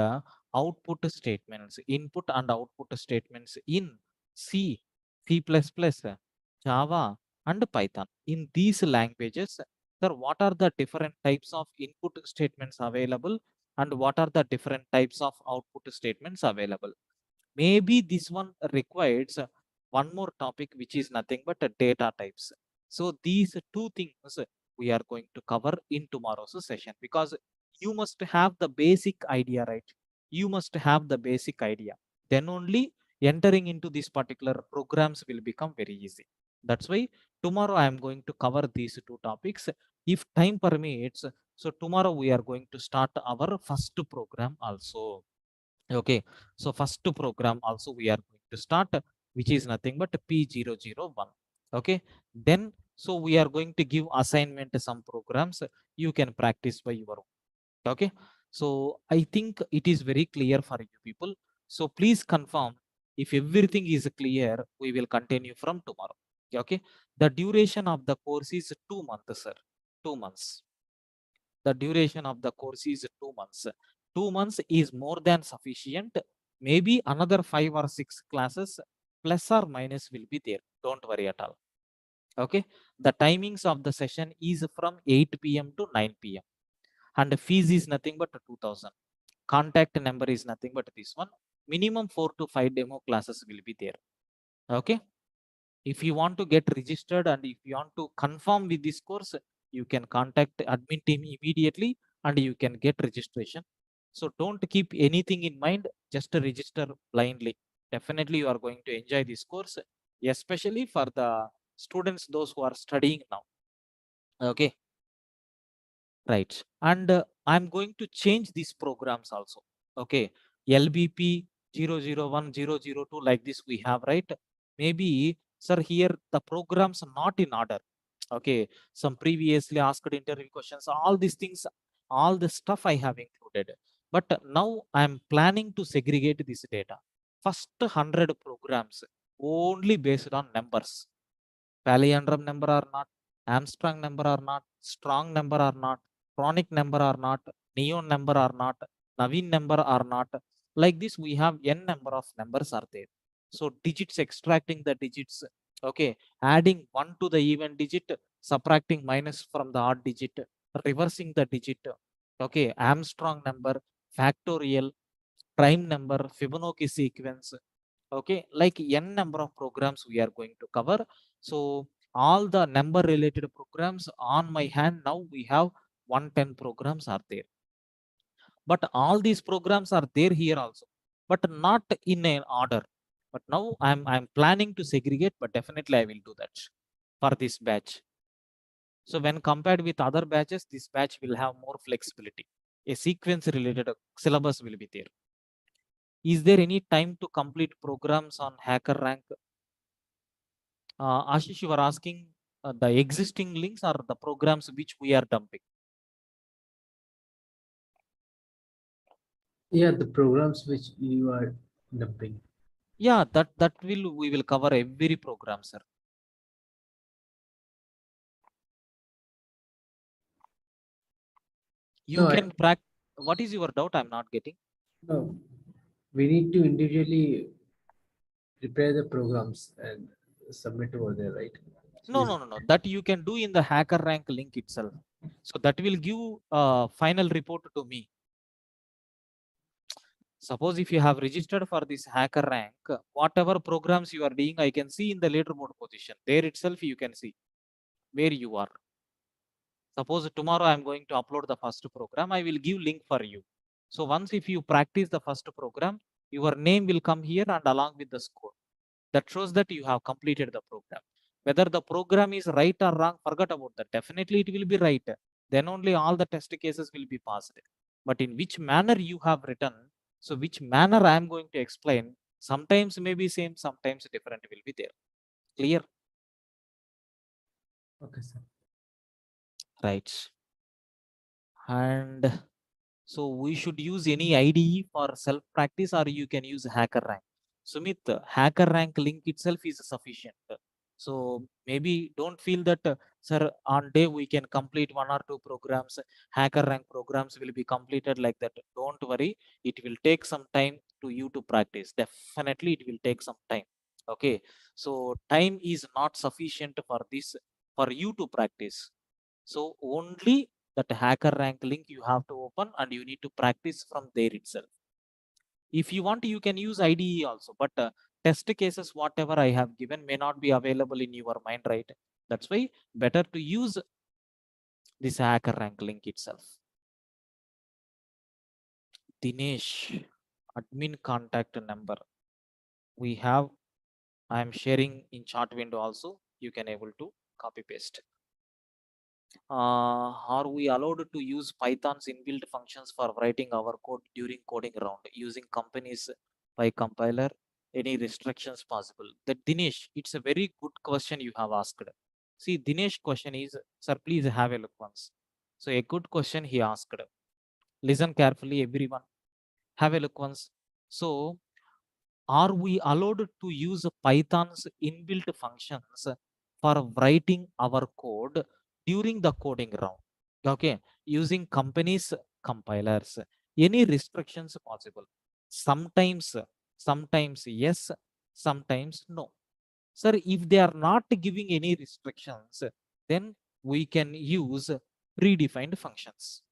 output statements, input and output statements in C, C++, Java, and Python. In these languages, sir, what are the different types of input statements available, and what are the different types of output statements available? Maybe this one requires one more topic, which is nothing but data types. So these two things we are going to cover in tomorrow's session, because you must have the basic idea, right? You must have the basic idea. Then only entering into these particular programs will become very easy. That's why tomorrow I am going to cover these two topics. If time permits, so tomorrow we are going to start our first program also. Okay, so first program also we are going to start, which is nothing but P001. Okay, then so we are going to give assignment some programs you can practice by your own. Okay, so I think it is very clear for you people. So please confirm if everything is clear, we will continue from tomorrow. Okay, the duration of the course is 2 months, sir. 2 months. The duration of the course is 2 months. 2 months is more than sufficient. Maybe another 5 or 6 classes plus or minus will be there. Don't worry at all. Okay, the timings of the session is from 8 p.m. to 9 p.m. and the fees is nothing but 2000. Contact number is nothing but this one. Minimum 4 to 5 demo classes will be there. Okay, if you want to get registered and if you want to confirm with this course, you can contact admin team immediately and you can get registration. So don't keep anything in mind, just register blindly. Definitely you are going to enjoy this course, especially for the students, those who are studying now. Okay, right. And I'm going to change these programs also. Okay, LBP 001 002, like this we have, right? Maybe, sir, here the programs are not in order. Okay, some previously asked interview questions, all these things, all the stuff I have included, but now I'm planning to segregate this data. first 100 programs only based on numbers. Palliandrum number or not, Armstrong number or not, strong number or not, chronic number or not, neon number or not, Naveen number or not. Like this, we have n number of numbers are there. So digits, extracting the digits, okay, adding 1 to the even digit, subtracting minus from the odd digit, reversing the digit, okay, Armstrong number, factorial, prime number, Fibonacci sequence, okay, like n number of programs we are going to cover. So all the number related programs on my hand, now we have 110 programs are there, but all these programs are there here also, but not in an order. But now I'm planning to segregate, but definitely I will do that for this batch. So when compared with other batches, this batch will have more flexibility. A sequence related syllabus will be there. Is there any time to complete programs on hacker rank? Ashish, you are asking the existing links or the programs which we are dumping? Yeah, the programs which you are dumping. Yeah, that will we will cover every program, sir. You No, can practice. What is your doubt? I'm not getting. no, we need to individually prepare the programs and submit over there, right? So No, no, no, no. That you can do in the hacker rank link itself. So that will give final report to me. Suppose if you have registered for this hacker rank, whatever programs you are doing, I can see in the leaderboard position. There itself you can see where you are. Suppose tomorrow I'm going to upload the first program, I will give link for you. So once if you practice the first program, your name will come here and along with the score. That shows that you have completed the program. Whether the program is right or wrong, forget about that. Definitely it will be right. Then only all the test cases will be passed. But in which manner you have written, so which manner I am going to explain, sometimes maybe same, sometimes different will be there. Clear? okay, sir. Right. And so we should use any IDE for self practice, or you can use hacker rank. Sumit, hacker rank link itself is sufficient. So maybe don't feel that, sir, on day we can complete 1 or 2 programs, hacker rank programs will be completed like that. Don't worry, it will take some time to you to practice. Definitely it will take some time. Okay. So time is not sufficient for this, for you to practice. So only that hacker rank link you have to open and you need to practice from there itself. If you want, you can use IDE also, but test cases, whatever I have given may not be available in your mind, right? That's why better to use this hacker rank link itself. Dinesh, admin contact number. We have, I am sharing in chat window also. You can able to copy paste. Are we allowed to use Python's inbuilt functions for writing our code during coding round using companies by compiler? Any restrictions possible? That Dinesh, it's a very good question you have asked. See, Dinesh question is, sir, please have a look once. So a good question he asked. Listen carefully, everyone. Have a look once. So are we allowed to use Python's inbuilt functions for writing our code during the coding round? Okay, using companies compilers. Any restrictions possible? Sometimes, sometimes yes, sometimes no. Sir, if they are not giving any restrictions, then we can use predefined functions.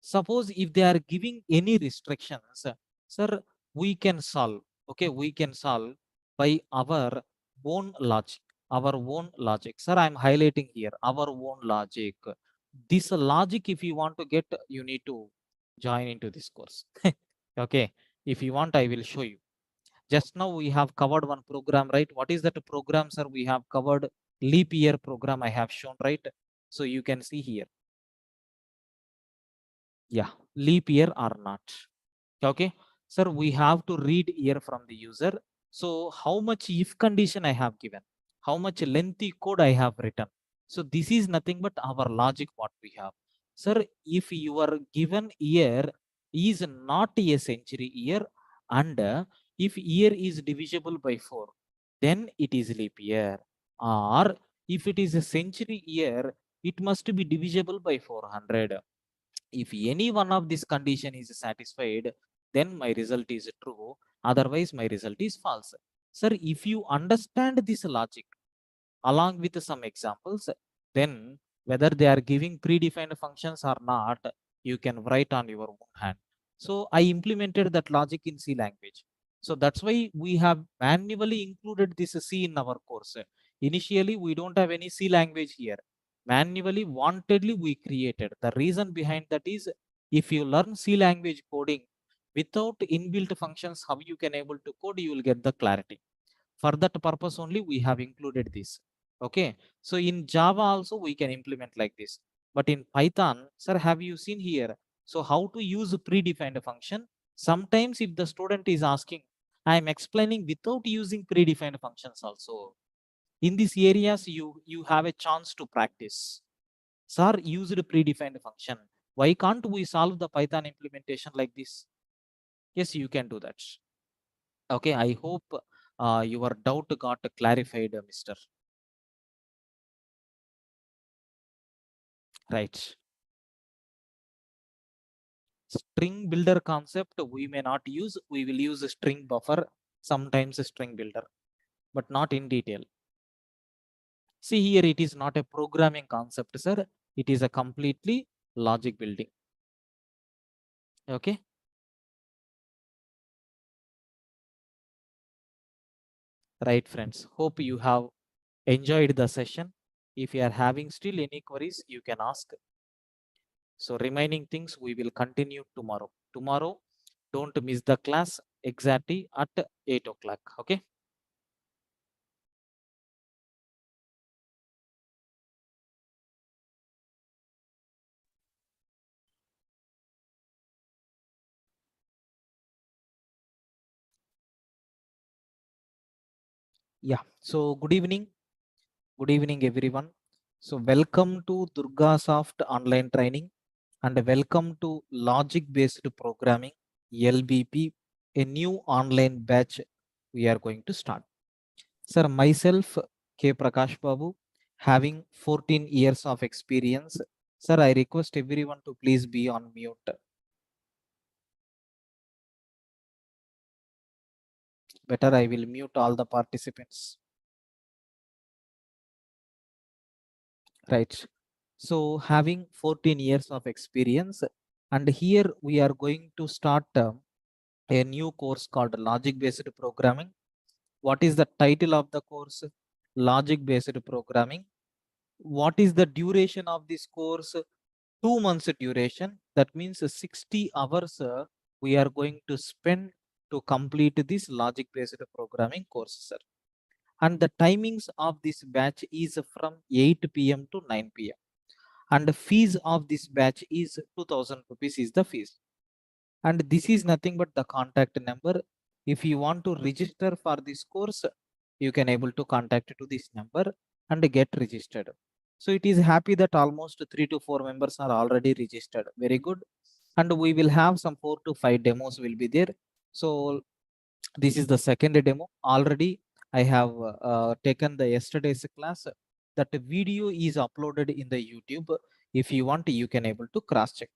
Suppose if they are giving any restrictions, sir, we can solve. Okay, we can solve by our own logic. Our own logic. Sir, I'm highlighting here our own logic. This logic, if you want to get, you need to join into this course. Okay, if you want, I will show you. Just now we have covered one program, right? What is that program, sir? We have covered leap year program. I have shown, right? So you can see here. Yeah, leap year or not. Okay, sir, we have to read year from the user. So how much if condition I have given, how much lengthy code I have written. So this is nothing but our logic what we have. Sir, if your given year is not a century year And if year is divisible by 4, then it is leap year. Or if it is a century year, it must be divisible by 400. If any one of this condition is satisfied, then my result is true, otherwise my result is false. Sir, if you understand this logic along with some examples, then whether they are giving predefined functions or not, you can write on your own hand. So I implemented that logic in C language. So that's why we have manually included this C in our course. Initially we don't have any C language here, manually wantedly we created. The reason behind that is, if you learn C language coding without inbuilt functions, how you can able to code, you will get the clarity. For that purpose only we have included this. Okay, so in Java also we can implement like this, but in Python, sir, have you seen here? So how to use a predefined function? Sometimes if the student is asking, I am explaining without using predefined functions also. In these areas you have a chance to practice. Sir, used predefined function, why can't we solve the Python implementation like this? Yes, you can do that. Okay, I hope your doubt got clarified, Mr. Right. String builder concept we may not use. We will use a string buffer, sometimes a string builder, but not in detail. See here, it is not a programming concept, sir. It is a completely logic building. Okay. Right, friends. Hope you have enjoyed the session. If you are having still any queries, you can ask. So remaining things we will continue tomorrow. Tomorrow, don't miss the class exactly at 8 o'clock. Okay. Yeah. So good evening. Good evening, everyone. So welcome to Durga Soft online training and welcome to logic based programming LBP, a new online batch we are going to start. Sir, myself K Prakash Babu, having 14 years of experience. Sir, I request everyone to please be on mute. Better I will mute all the participants. Right. So having 14 years of experience, and here we are going to start a new course called logic based programming. What is the title of the course? Logic based programming. What is the duration of this course? 2 months duration. That means 60 hours we are going to spend to complete this logic based programming course, sir. And the timings of this batch is from 8 p.m. to 9 p.m. And the fees of this batch is 2000 rupees is the fees. And this is nothing but the contact number. If you want to register for this course, you can able to contact to this number and get registered. So it is happy that almost 3 to 4 members are already registered. Very good. And we will have some 4 to 5 demos will be there. So this is the second demo. Already I have taken the yesterday's class. That video is uploaded in the YouTube. If you want, you can able to cross check.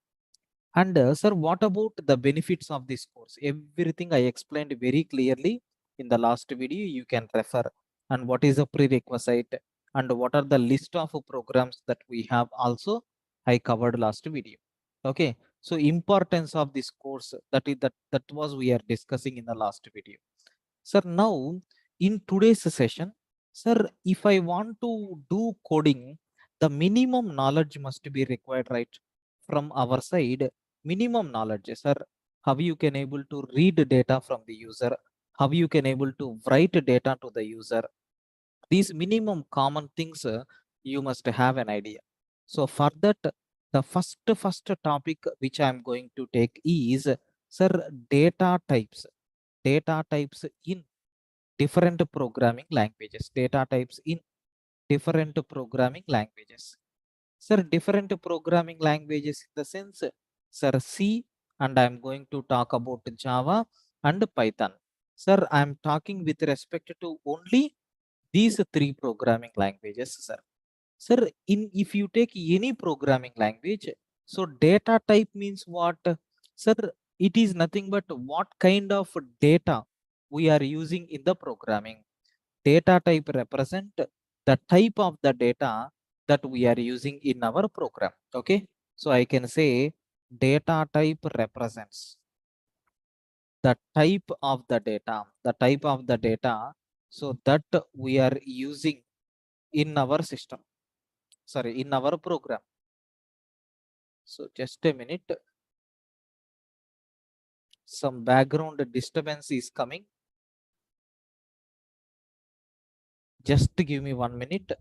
And sir, what about the benefits of this course? Everything I explained very clearly in the last video, you can refer. And what is a prerequisite and what are the list of programs that we have also I covered last video. Okay. So importance of this course, that was we are discussing in the last video. Sir, now in today's session, sir, if I want to do coding, the minimum knowledge must be required, right? From our side, minimum knowledge, sir, how you can able to read data from the user, how you can able to write data to the user. These minimum common things, you must have an idea. So for that, the first topic which I am going to take is, sir, data types. Data types in different programming languages. Data types in different programming languages. Sir, different programming languages in the sense, sir, C, and I'm going to talk about Java, and Python. Sir, I am talking with respect to only these three programming languages, sir. Sir, if you take any programming language, so data type means what? Sir, it is nothing but what kind of data we are using in the programming. Data type represent the type of the data that we are using in our program. Okay, so I can say data type represents the type of the data, so that we are using in our system, sorry, in our program. So just a minute, some background disturbance is coming. Just give me 1 minute.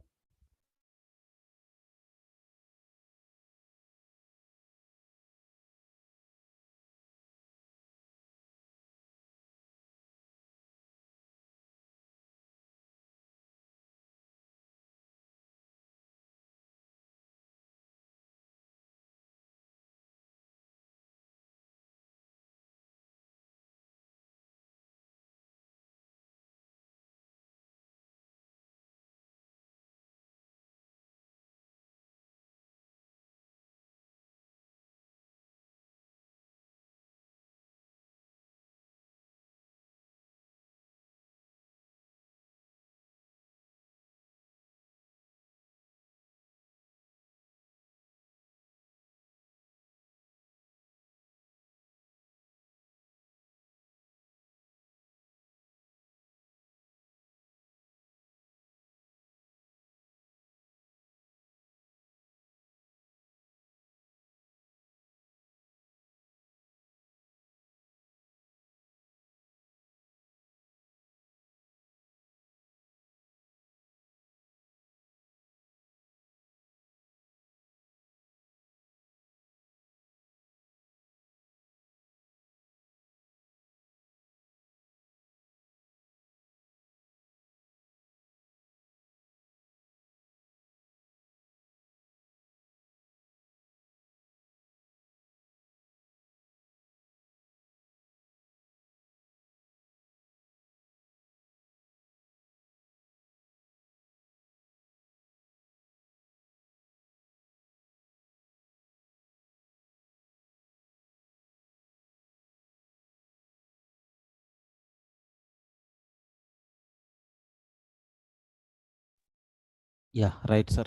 Yeah, right, sir.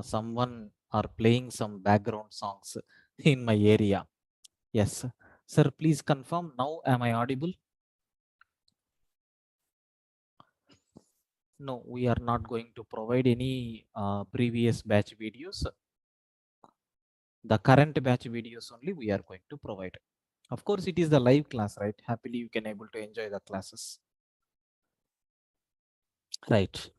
Someone are playing some background songs in my area. Yes, sir. Please confirm now. Am I audible? No, we are not going to provide any previous batch videos. The current batch videos only we are going to provide. Of course, it is the live class, right? Happily, you can able to enjoy the classes. Right.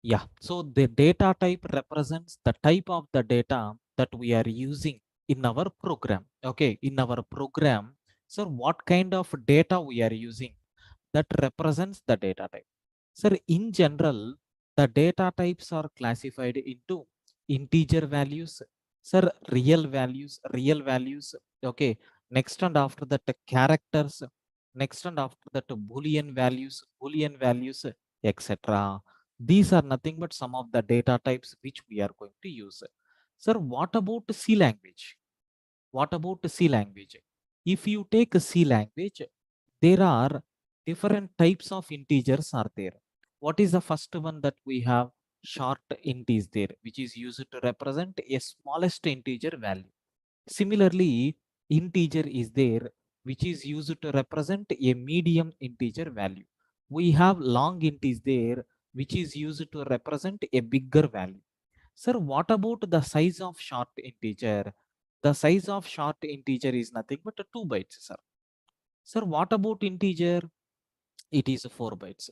Yeah. So the data type represents the type of the data that we are using in our program. Okay. In our program. So what kind of data we are using that represents the data type. Sir, in general, the data types are classified into integer values, sir, real values. Okay. Next and after that, characters. Next and after that, boolean values, etc. These are nothing but some of the data types which we are going to use. Sir, what about C language? What about C language? If you take C language, there are different types of integers are there. What is the first one that we have? Short int is there, which is used to represent a smallest integer value. Similarly, integer is there, which is used to represent a medium integer value. We have long int is there, which is used to represent a bigger value. Sir, what about the size of short integer? The size of short integer is nothing but 2 bytes, sir. Sir, what about integer? It is 4 bytes.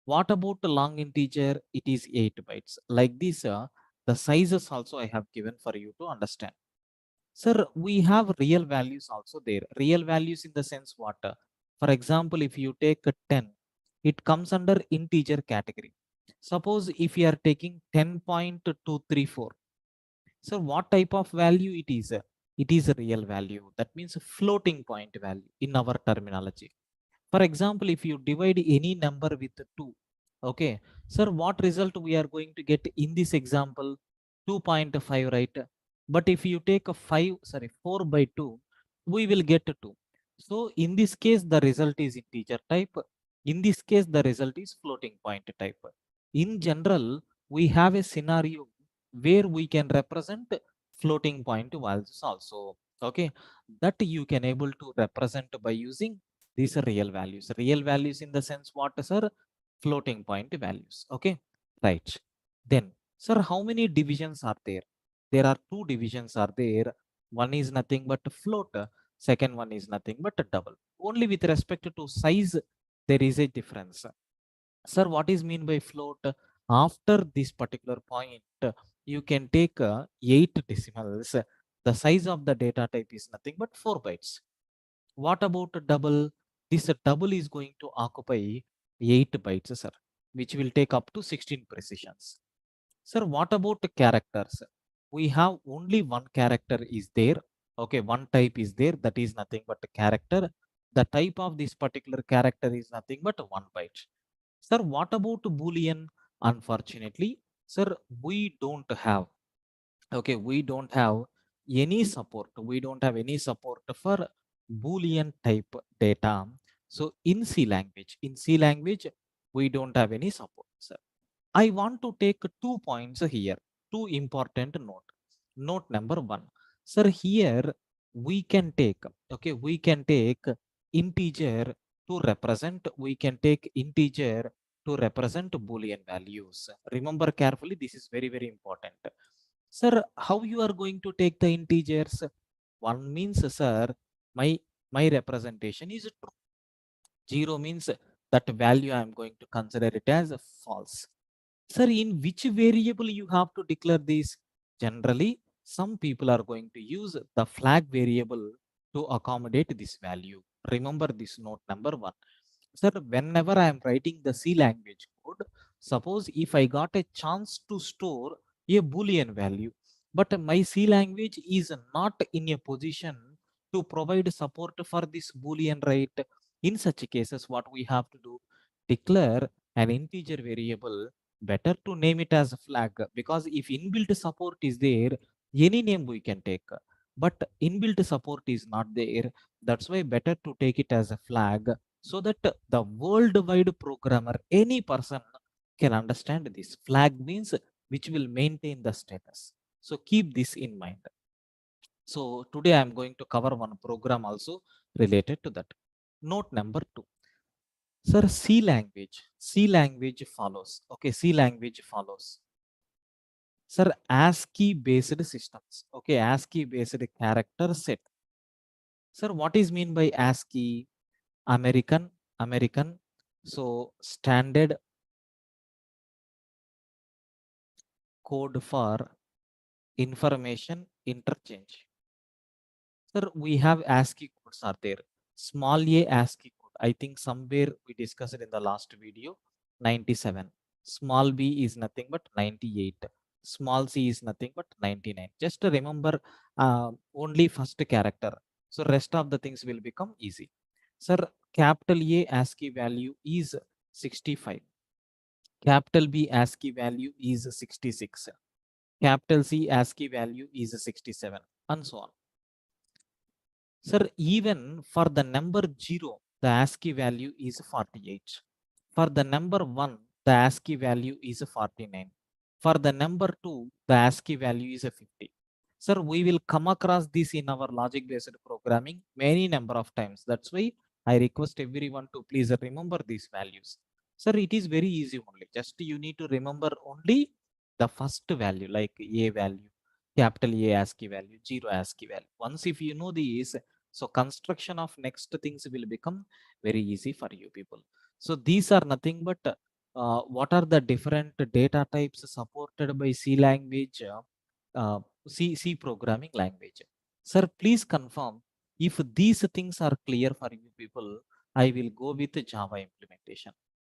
What about the long integer? It is 8 bytes. Like this, the sizes also I have given for you to understand. Sir, we have real values also there. Real values in the sense what? For example, if you take a 10, it comes under integer category. Suppose if you are taking 10.234. So what type of value it is? It is a real value. That means a floating point value in our terminology. For example, if you divide any number with 2, okay, sir, what result we are going to get in this example? 2.5, right? But if you take a 4 by 2, we will get a 2. So in this case, the result is integer type. In this case, the result is floating point type. In general, we have a scenario where we can represent floating point values also. Okay, that you can able to represent by using these are real values. Real values in the sense what, sir? Floating point values. Okay, right. Then, sir, how many divisions are there? There are two divisions are there. One is nothing but a float. Second one is nothing but a double. Only with respect to size, there is a difference. Sir, what is mean by float? After this particular point, you can take 8 decimals. The size of the data type is nothing but 4 bytes. What about a double? This double is going to occupy 8 bytes, sir, which will take up to 16 precisions. Sir, what about the characters? We have only one character is there. Okay, one type is there. That is nothing but a character. The type of this particular character is nothing but 1 byte. Sir, what about Boolean? Unfortunately, sir, we don't have. Okay, we don't have any support. We don't have any support for Boolean type data. So in C language, we don't have any support, sir. I want to take 2 points here, two important note. Note number one, sir, here we can take, okay, we can take integer to represent, we can take integer to represent Boolean values. Remember carefully, this is very, very important. Sir, how you are going to take the integers? One means, sir, my representation is true. Zero means that value I am going to consider it as false. Sir, in which variable you have to declare this? Generally, some people are going to use the flag variable to accommodate this value. Remember this note number one. Sir, whenever I am writing the C language code, suppose if I got a chance to store a Boolean value, but my C language is not in a position to provide support for this Boolean, right? In such cases, what we have to do? Declare an integer variable. Better to name it as a flag, because if inbuilt support is there, any name we can take. But inbuilt support is not there. That's why better to take it as a flag, so that the worldwide programmer, any person, can understand this. Flag means which will maintain the status. So keep this in mind. So today I am going to cover one program also related to that. Note number two. Sir, C language follows. Okay, C language follows. Sir, ASCII based systems. Okay, ASCII based character set. Sir, what is mean by ASCII? American. So standard code for information interchange. Sir, we have ASCII codes are there. Small a ASCII code. I think somewhere we discussed it in the last video. 97. Small b is nothing but 98. Small c is nothing but 99. Just to remember only first character. So rest of the things will become easy. Sir, capital A ASCII value is 65. Capital B ASCII value is 66. Capital C ASCII value is 67, and so on. Sir, even for the number 0, the ASCII value is 48. For the number 1, the ASCII value is 49. For the number 2, the ASCII value is 50. Sir, we will come across this in our logic-based programming many number of times. That's why I request everyone to please remember these values. Sir, it is very easy only. Just you need to remember only the first value, like A value, capital A ASCII value, 0 ASCII value. Once if you know these, so construction of next things will become very easy for you people. So these are nothing but what are the different data types supported by C language, uh, C programming language. Sir, please confirm if these things are clear for you people. I will go with Java implementation.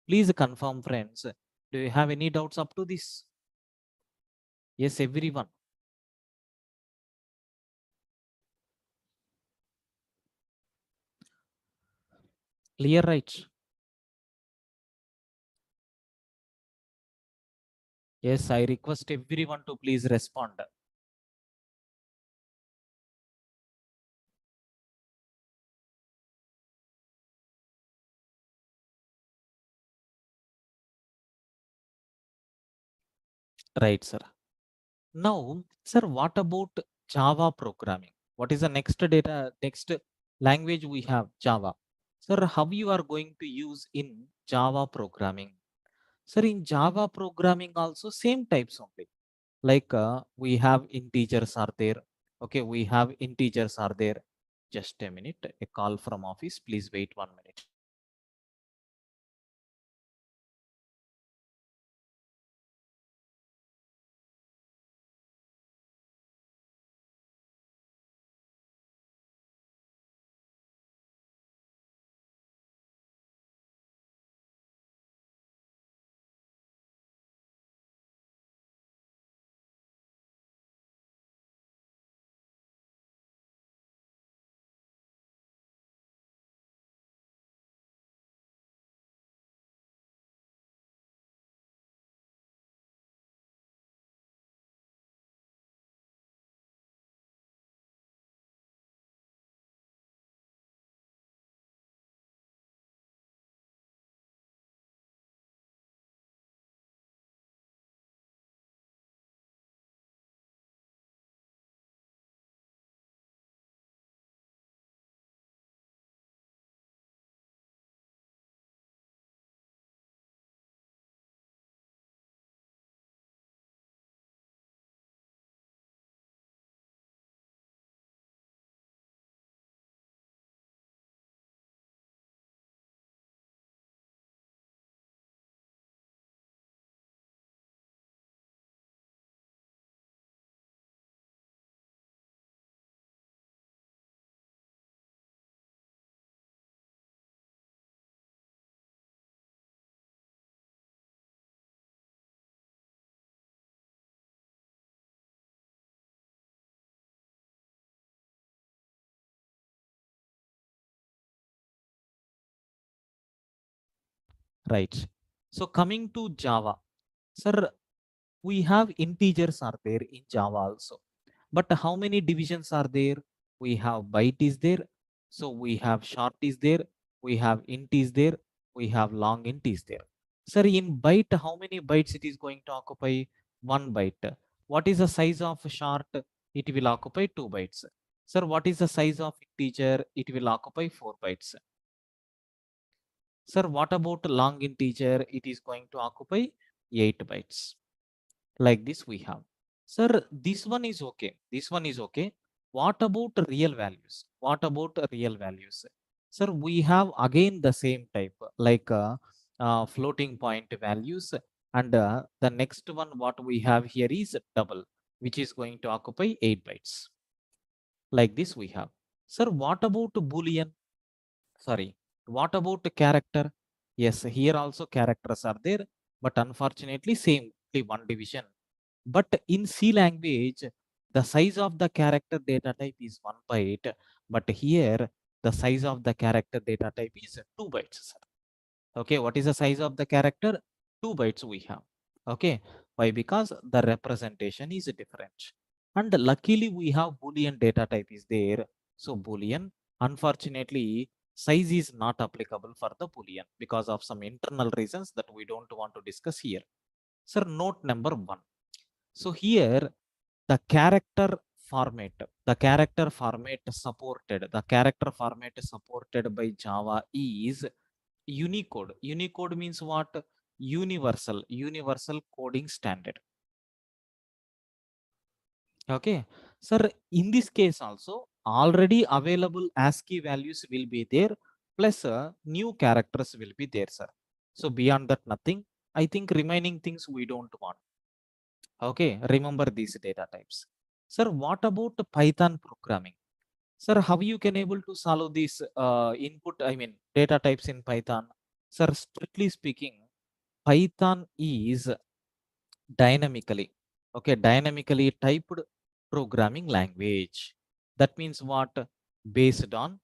Please confirm, friends. Do you have any doubts up to this? Yes, everyone. Clear, right? Yes, I request everyone to please respond. Right, sir. Now, sir, what about Java programming? What is the next language we have? Java. Sir, how you are going to use in Java programming? Sir, in Java programming also same types only. Like we have integers are there. Okay, we have integers are there. Just a minute. A call from office. Please wait 1 minute. Right. So coming to Java, sir, we have integers are there in Java also. But how many divisions are there? We have byte is there. So we have short is there. We have int is there. We have long int is there. Sir, in byte, how many bytes it is going to occupy? 1 byte. What is the size of short? It will occupy 2 bytes. Sir, what is the size of integer? It will occupy 4 bytes. Sir, what about long integer? It is going to occupy 8 bytes. Like this we have. Sir, this one is okay. This one is okay. What about real values? What about real values? Sir, we have again the same type like floating point values. And the next one, what we have here is double, which is going to occupy 8 bytes. Like this we have. Sir, what about Boolean? Sorry, what about the character? Yes, here also characters are there, but unfortunately same, only one division. But in C language, the size of the character data type is 1 byte, but here the size of the character data type is 2 bytes. Okay, what is the size of the character? 2 bytes we have. Okay, why? Because the representation is different. And luckily we have Boolean data type is there. So Boolean, unfortunately, size is not applicable for the Boolean because of some internal reasons that we don't want to discuss here. Sir, note number 1. So here the character format, the character format supported by Java is Unicode. Unicode means what? Universal coding standard. Okay. Sir, in this case also, already available ASCII values will be there, plus new characters will be there, sir. So beyond that, nothing. I think remaining things we don't want. Okay. Remember these data types. Sir, what about Python programming? Sir, how you can able to solve this data types in Python? Sir, strictly speaking, Python is dynamically typed programming language. That means what? Based on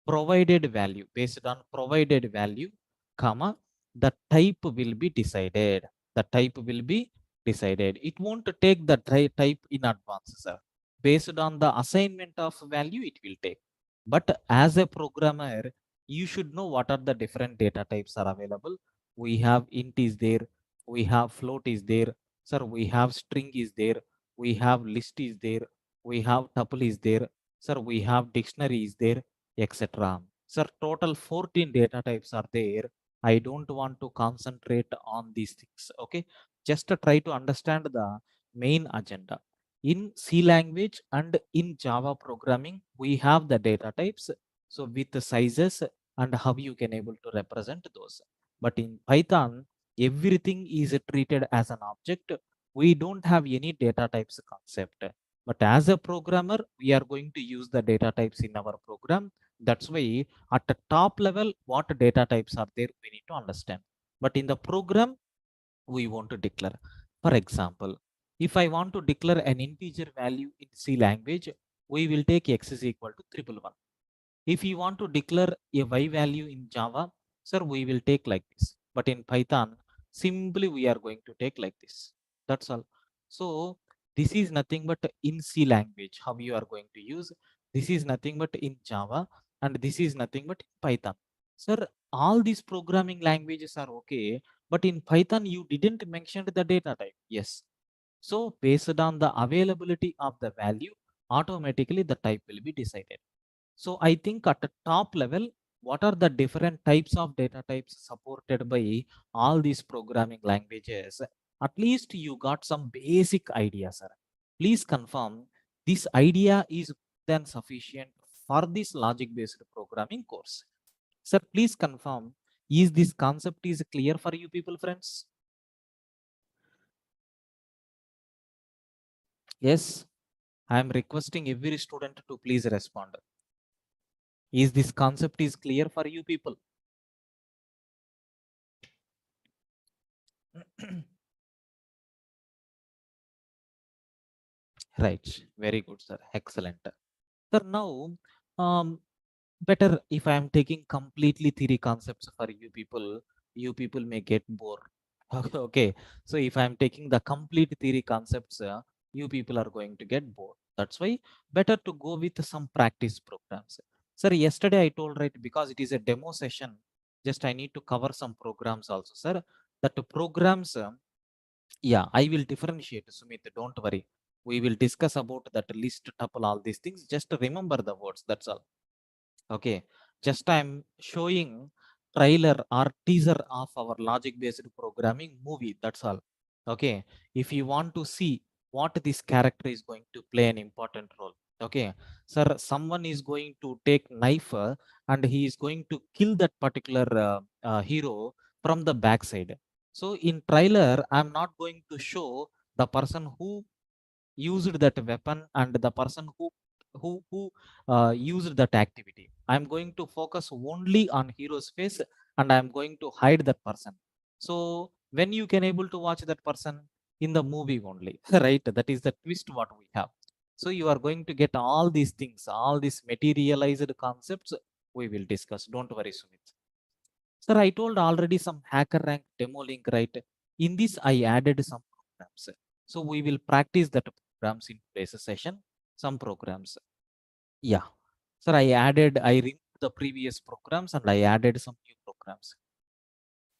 provided value, based on provided value, comma, the type will be decided. The type will be decided. It won't take the type in advance, sir. Based on the assignment of value, it will take. But as a programmer, you should know what are the different data types are available. We have int is there, we have float is there, sir, we have string is there, we have list is there, we have tuple is there, sir, we have dictionary is there, etc. Sir, total 14 data types are there. I don't want to concentrate on these things. Okay, just to try to understand the main agenda. In C language and in Java programming, we have the data types, so with the sizes and how you can able to represent those. But in Python, everything is treated as an object. We don't have any data types concept. But as a programmer, we are going to use the data types in our program. That's why at the top level, what data types are there, we need to understand. But in the program, we want to declare. For example, if I want to declare an integer value in C language, we will take x is equal to 111. If you want to declare a y value in Java, sir, we will take like this. But in Python, simply we are going to take like this. That's all. So this is nothing but in C language how you are going to use. This is nothing but in Java, and this is nothing but in Python. Sir, all these programming languages are okay, but in Python you didn't mention the data type. Yes. So based on the availability of the value, automatically the type will be decided. So I think at the top level, what are the different types of data types supported by all these programming languages? At least you got some basic idea, sir. Please confirm this idea is more than sufficient for this logic-based programming course. Sir, please confirm, is this concept is clear for you people, friends? Yes, I am requesting every student to please respond. Is this concept is clear for you people? Right. Very good, sir. Excellent. Sir, now, better if I am taking completely theory concepts for you people may get bored. Okay. So if I am taking the complete theory concepts, you people are going to get bored. That's why better to go with some practice programs. Sir, yesterday I told, right, because it is a demo session, just I need to cover some programs also, sir. That the programs, yeah, I will differentiate, Sumit. Don't worry. We will discuss about that list, tuple, all these things. Just remember the words. That's all. Okay. Just I'm showing trailer or teaser of our logic-based programming movie. That's all. Okay. If you want to see what this character is going to play an important role. Okay. Sir, someone is going to take knife and he is going to kill that particular hero from the backside. So in trailer, I'm not going to show the person who used that weapon and the person who used that activity. I'm going to focus only on hero's face and I'm going to hide that person. So when you can able to watch that person in the movie only, right? That is the twist what we have. So you are going to get all these things, all these materialized concepts we will discuss. Don't worry, Sumit. Sir, I told already some hacker rank demo link, right? In this, I added some programs. So we will practice that programs in today's session. Some programs. Yeah. Sir, I removed the previous programs and I added some new programs.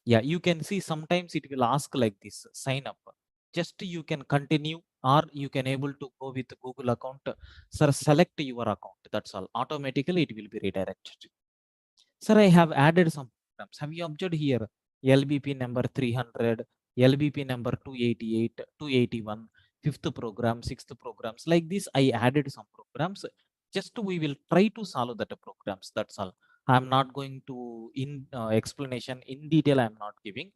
Yeah, you can see sometimes it will ask like this, sign up. Just you can continue or you can able to go with Google account. Sir, select your account. That's all. Automatically it will be redirected. Sir, I have added some programs. Have you observed here? LBP number 300, LBP number 288, 281, fifth program, sixth programs. Like this, I added some programs. Just we will try to solve that programs. That's all. I'm not going to in explanation in detail. I'm not giving.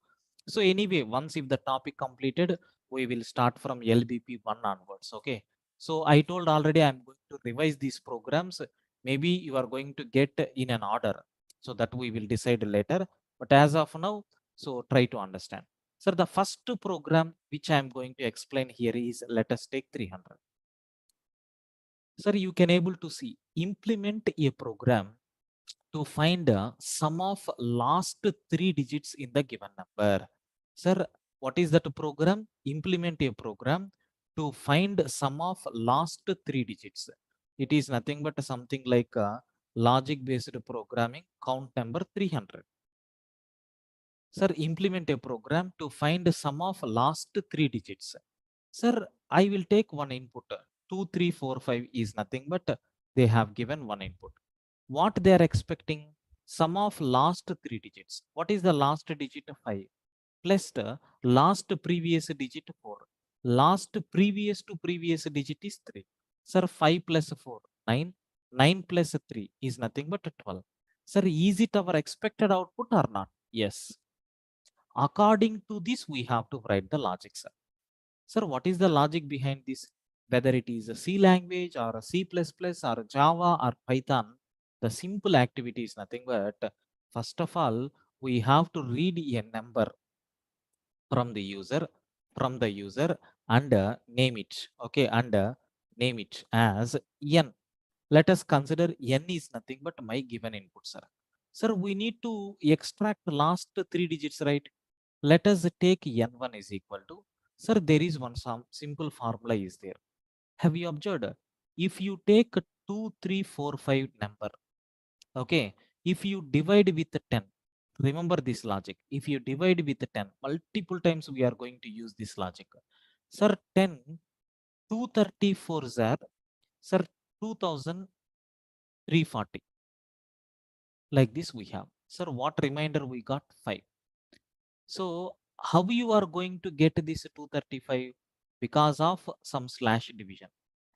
So anyway, once if the topic completed, we will start from LBP 1 onwards. Okay. So I told already I'm going to revise these programs. Maybe you are going to get in an order, so that we will decide later. But as of now, so try to understand. Sir, the first program which I am going to explain here is, let us take 300. Sir, you can able to see implement a program to find sum of last three digits in the given number. Sir, what is that program? Implement a program to find sum of last three digits. It is nothing but something like logic based programming, count number 300. Sir, implement a program to find sum of last three digits. Sir, I will take one input. 2, 3, 4, 5 is nothing but they have given one input. What they are expecting? Sum of last three digits. What is the last digit? 5 plus the last previous digit 4. Last previous to previous digit is 3. Sir, 5 plus 4, 9. 9 plus 3 is nothing but 12. Sir, is it our expected output or not? Yes. According to this, we have to write the logic, sir. Sir, what is the logic behind this? Whether it is a C language or a C++ or Java or Python, the simple activity is nothing but, first of all, we have to read a number from the user, and name it. Okay, and name it as n. Let us consider n is nothing but my given input, sir. Sir, we need to extract the last three digits, right? Let us take n1 is equal to, sir, there is one some simple formula is there. Have you observed? If you take 2, 3, 4, 5 number, okay, if you divide with 10, remember this logic. If you divide with 10, multiple times we are going to use this logic. Sir, 10, 234 are, sir, 2340. Like this we have. Sir, what reminder we got? 5. So how you are going to get this 235? Because of some slash division.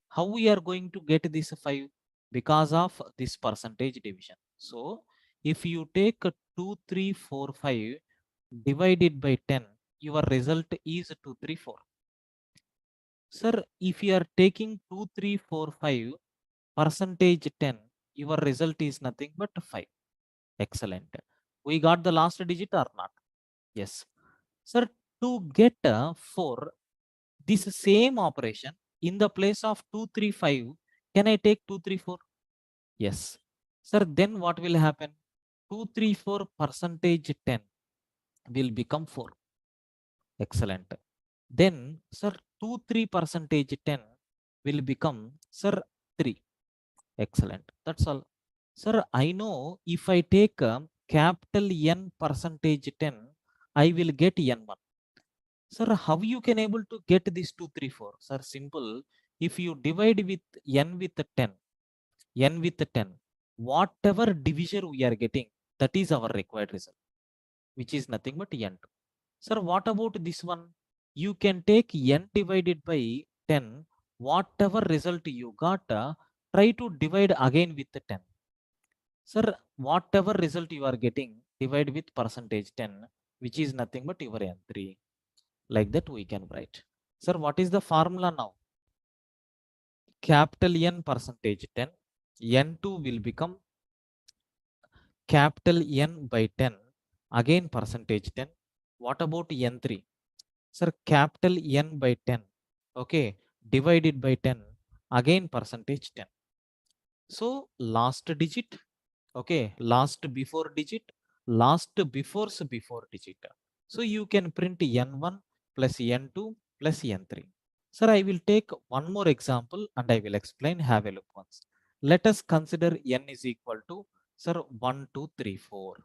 How we are going to get this 5? Because of this percentage division. So if you take 2345 divided by 10, your result is 234. Sir, if you are taking 2345 percentage 10, your result is nothing but 5. Excellent. We got the last digit or not? Yes. Sir, to get 4, this same operation, in the place of 235, can I take 234? Yes. Sir, then what will happen? 234 percentage 10 will become 4. Excellent. Then, sir, 23 percentage 10 will become, sir, 3. Excellent. That's all. Sir, I know if I take capital N percentage 10, I will get N1. Sir, how you can able to get this 234? Sir, simple. If you divide with N with 10, N with 10, whatever division we are getting, that is our required result, which is nothing but N2. Sir, what about this one? You can take N divided by 10, whatever result you got, try to divide again with 10. Sir, whatever result you are getting, divide with percentage 10, which is nothing but your N3. Like that we can write. Sir, what is the formula now? Capital N percentage 10. N2 will become capital N by 10. Again percentage 10. What about N3? Sir, capital N by 10. Okay, divided by 10. Again percentage 10. So last digit, okay, last before digit, last before digit. So you can print N1 plus N2 plus N3. Sir, I will take one more example and I will explain. Have a look once. Let us consider N is equal to, sir, 1, 2, 3, 4.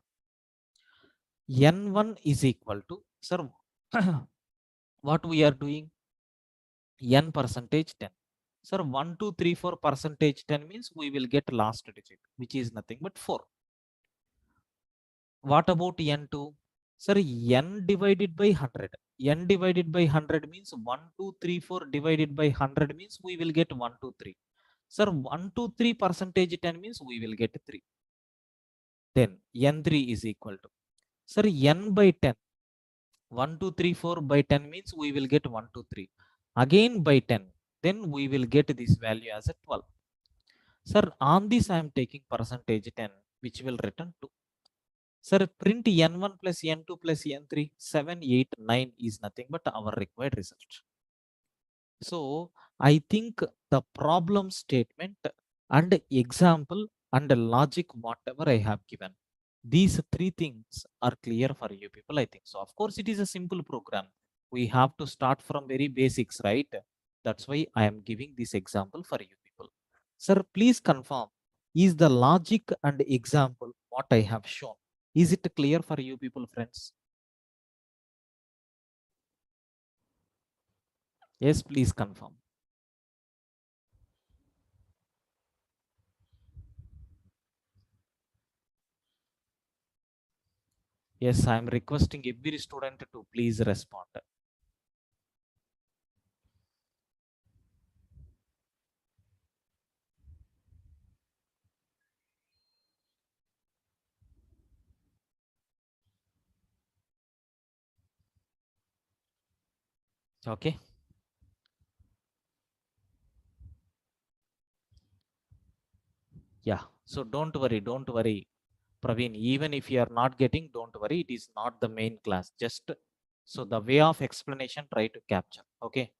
N1 is equal to, sir, what we are doing? N percentage 10. Sir, 1, 2, 3, 4 percentage 10 means we will get last digit, which is nothing but 4. What about N2? Sir, N divided by 100. N divided by 100 means 1, 2, 3, 4 divided by 100 means we will get 1, 2, 3. Sir, 1, 2, 3 percentage 10 means we will get 3. Then N3 is equal to, sir, N by 10. 1, 2, 3, 4 by 10 means we will get 1, 2, 3. Again by 10. Then we will get this value as a 12. Sir, on this I am taking percentage 10, which will return 2. Sir, print N1 plus N2 plus N3, 7, 8, 9 is nothing but our required result. So, I think the problem statement and example and logic, whatever I have given. These three things are clear for you people, I think so. Of course, it is a simple program. We have to start from very basics, right? That's why I am giving this example for you people. Sir, please confirm, is the logic and example what I have shown, is it clear for you people, friends? Yes, please confirm. Yes, I am requesting every student to please respond. Okay. Yeah. So don't worry, Praveen. Even if you are not getting, don't worry. It is not the main class. Just so the way of explanation, try to capture. Okay.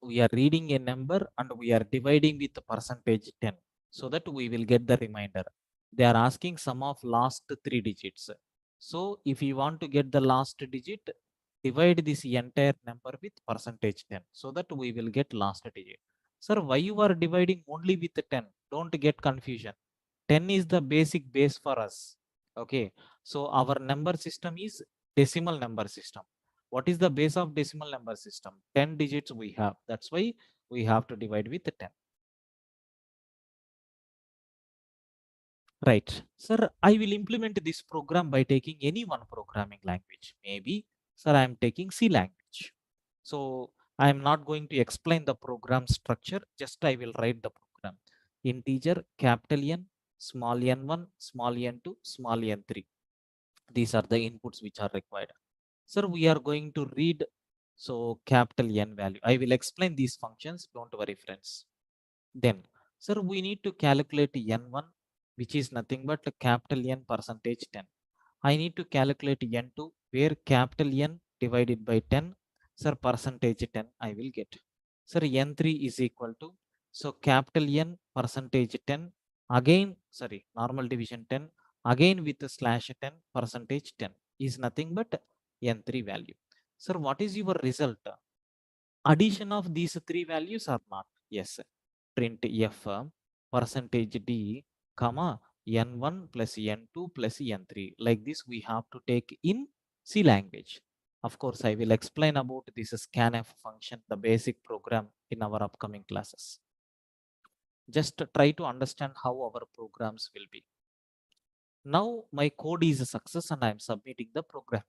We are reading a number and we are dividing with percentage 10 so that we will get the reminder. They are asking sum of last three digits. So if you want to get the last digit, divide this entire number with percentage 10 so that we will get last digit. Sir, why you are dividing only with 10? Don't get confusion. 10 is the basic base for us. Okay. So our number system is decimal number system. What is the base of decimal number system? 10 digits we have. That's why we have to divide with 10. Right. Sir, I will implement this program by taking any one programming language. Maybe, sir, I am taking C language. So I am not going to explain the program structure. Just I will write the program. Integer, capital N, small n1, small n2, small n3. These are the inputs which are required. Sir, we are going to read, so capital N value. I will explain these functions. Don't worry, friends. Then, sir, we need to calculate N1, which is nothing but a capital N percentage 10. I need to calculate N2, where capital N divided by 10, sir, percentage 10 I will get. Sir, N3 is equal to, so capital N percentage 10, again, sorry, normal division 10, again with the slash 10, percentage 10 is nothing but N3 value. Sir, what is your result? Addition of these three values or not? Yes. Print f percentage d comma n1 plus n2 plus n3. Like this we have to take in C language. Of course, I will explain about this scanf function, the basic program, in our upcoming classes. Just try to understand how our programs will be. Now my code is a success and I am submitting the program.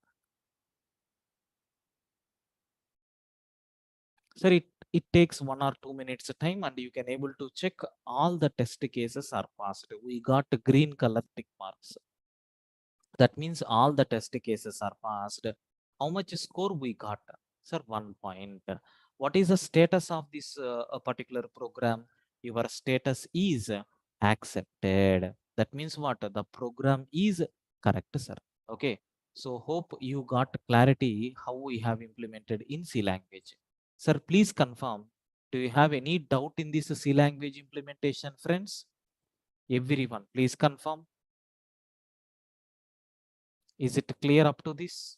Sir, it takes 1 or 2 minutes time and you can able to check all the test cases are passed. We got green color tick marks. That means all the test cases are passed. How much score we got? Sir, 1 point. What is the status of this particular program? Your status is accepted. That means what? The program is correct, sir. Okay. So hope you got clarity how we have implemented in C language. Sir, please confirm. Do you have any doubt in this C language implementation, friends? Everyone, please confirm. Is it clear up to this?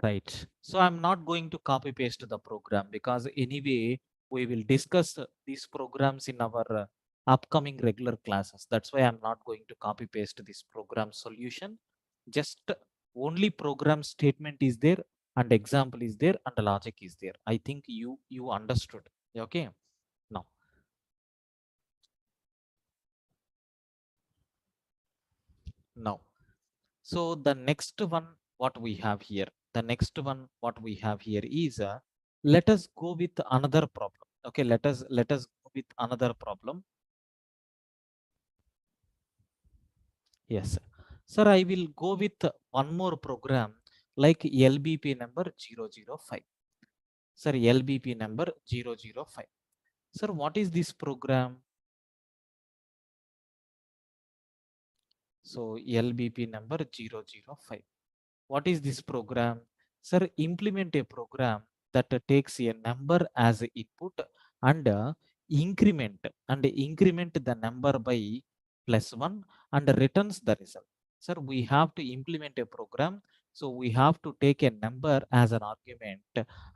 Right. So I'm not going to copy paste the program because anyway, we will discuss these programs in our upcoming regular classes. That's why I'm not going to copy paste this program solution. Just only program statement is there and example is there and the logic is there. I think you understood. Okay. Now, now. So the next one, what we have here, the next one, what we have here is, let us go with another problem. Okay, let us go with another problem. Yes, sir, I will go with one more program like LBP number 005. Sir, LBP number 005. Sir, what is this program? So LBP number 005. What is this program? Sir, implement a program that takes a number as a input and increment the number by +1 and returns the result. Sir, we have to implement a program. So we have to take a number as an argument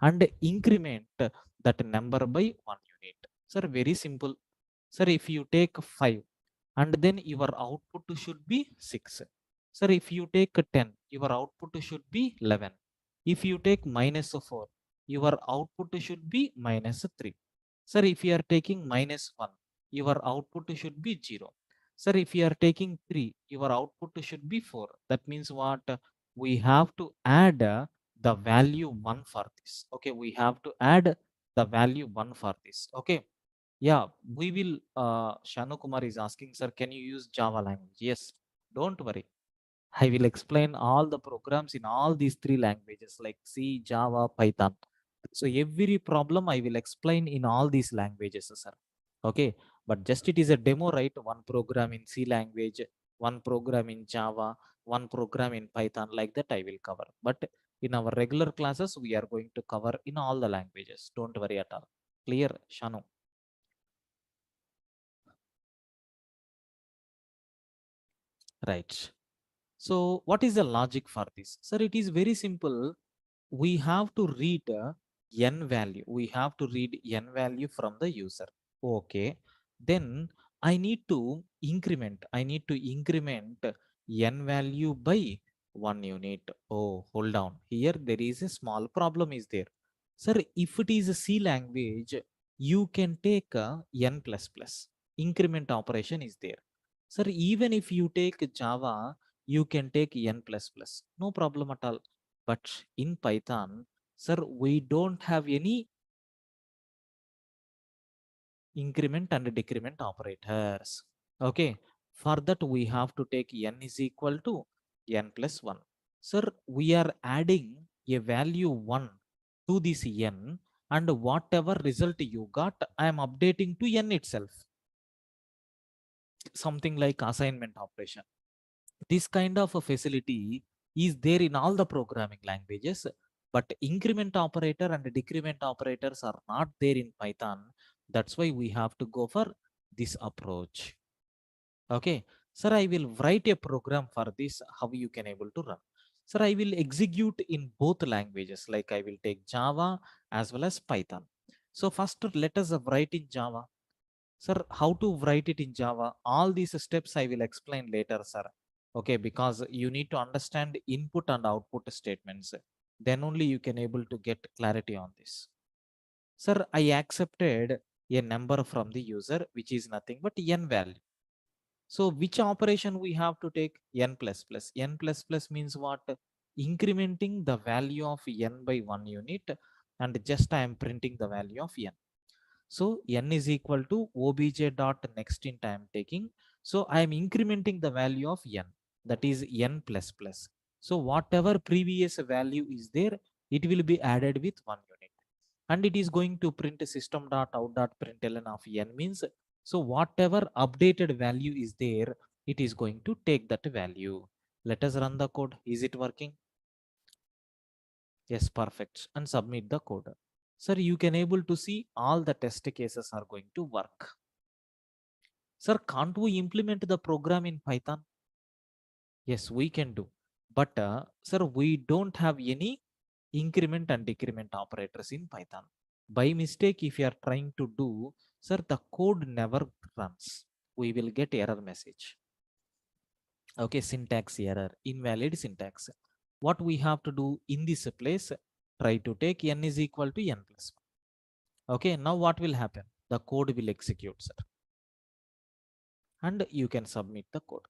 and increment that number by 1 unit. Sir, very simple. Sir, if you take 5 and then your output should be 6. Sir, if you take 10, your output should be 11. If you take -4, your output should be -3. Sir, if you are taking -1, your output should be 0. Sir, if you are taking 3, your output should be 4. That means what? We have to add the value 1 for this. Okay, we have to add the value 1 for this. Okay. Yeah, we will. Shanu Kumar is asking, sir, can you use Java language? Yes, don't worry. I will explain all the programs in all these three languages like C, Java, Python. So every problem I will explain in all these languages, sir. Okay, but just it is a demo, right? One program in C language, one program in Java, one program in Python, like that I will cover. But in our regular classes, we are going to cover in all the languages. Don't worry at all. Clear, Shanu? Right. So what is the logic for this? Sir, it is very simple. We have to read n value. We have to read n value from the user. Okay. Then I need to increment. I need to increment n value by 1 unit. Oh, hold on. Here there is a small problem is there. Sir, if it is a C language, you can take a n plus plus. Increment operation is there. Sir, even if you take Java, you can take n plus plus. No problem at all. But in Python, sir, we don't have any increment and decrement operators. Okay. For that, we have to take n is equal to n plus 1. Sir, we are adding a value 1 to this n, and whatever result you got, I am updating to n itself. Something like assignment operation. This kind of a facility is there in all the programming languages, but increment operator and decrement operators are not there in Python. That's why we have to go for this approach. Okay, sir, I will write a program for this, how you can able to run. Sir, I will execute in both languages, like I will take Java as well as Python. So first let us write in Java. Sir, how to write it in Java? All these steps I will explain later, sir. Okay, because you need to understand input and output statements. Then only you can able to get clarity on this. Sir, I accepted a number from the user, which is nothing but n value. So which operation we have to take? N plus plus. N plus plus means what? Incrementing the value of n by 1 unit, and just I am printing the value of n. So n is equal to obj dot next int I am taking. So I am incrementing the value of n, that is n plus plus. So whatever previous value is there, it will be added with 1 unit. And it is going to print system dot out dot println of n means, so whatever updated value is there, it is going to take that value. Let us run the code. Is it working? Yes, perfect. And submit the code. Sir, you can able to see all the test cases are going to work. Sir, can't we implement the program in Python? Yes, we can do. But sir, we don't have any increment and decrement operators in Python. By mistake, if you are trying to do, sir, the code never runs. We will get error message. Okay, syntax error, invalid syntax. What we have to do in this place, try to take n is equal to n plus 1. Okay, now what will happen? The code will execute, sir. And you can submit the code.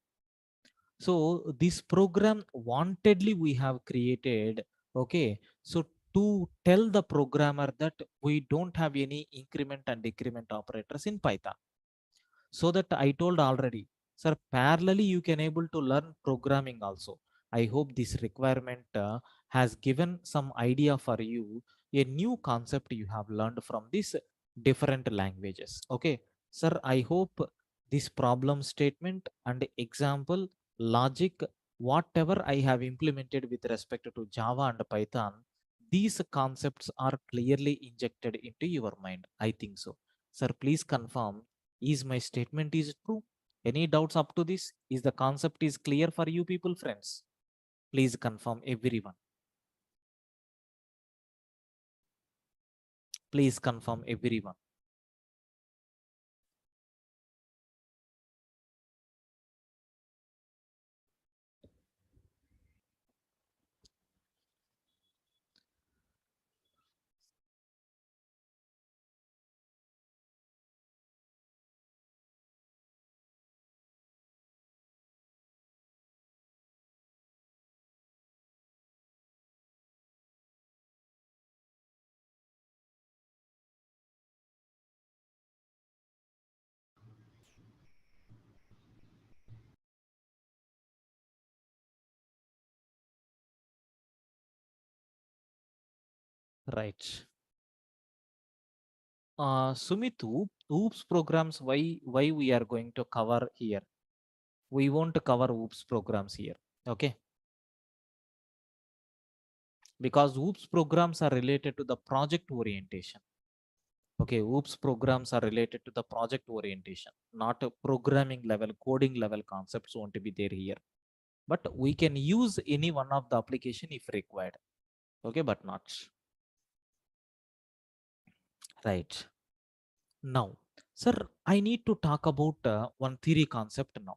So this program wantedly we have created. Okay, so to tell the programmer that we don't have any increment and decrement operators in Python. So that I told already, sir, parallelly you can able to learn programming also. I hope this requirement has given some idea for you, a new concept you have learned from this different languages. Okay, sir, I hope this problem statement and example logic, whatever I have implemented with respect to Java and Python, these concepts are clearly injected into your mind. I think so. Sir, please confirm, is my statement is true? Any doubts up to this? Is the concept is clear for you people, friends? Please confirm, everyone. Please confirm, everyone. Right. Sumit, OOPS programs, why we are going to cover here? We won't cover OOPS programs here, okay? Because OOPS programs are related to the project orientation. Okay, OOPS programs are related to the project orientation, not a programming level, coding level concepts won't be there here. But we can use any one of the application if required. Okay, but not. Right. Now, sir, I need to talk about one theory concept now.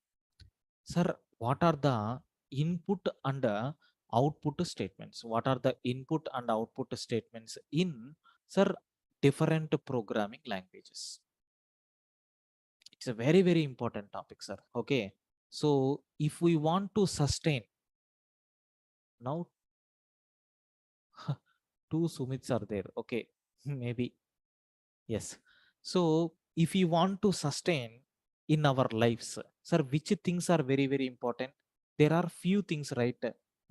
Sir, what are the input and output statements? What are the input and output statements in, sir, different programming languages? It's a very, very important topic, sir. Okay. So if we want to sustain, now two Sumits are there. Okay. Maybe. Yes. So if you want to sustain in our lives, sir, which things are very, very important? There are few things, right?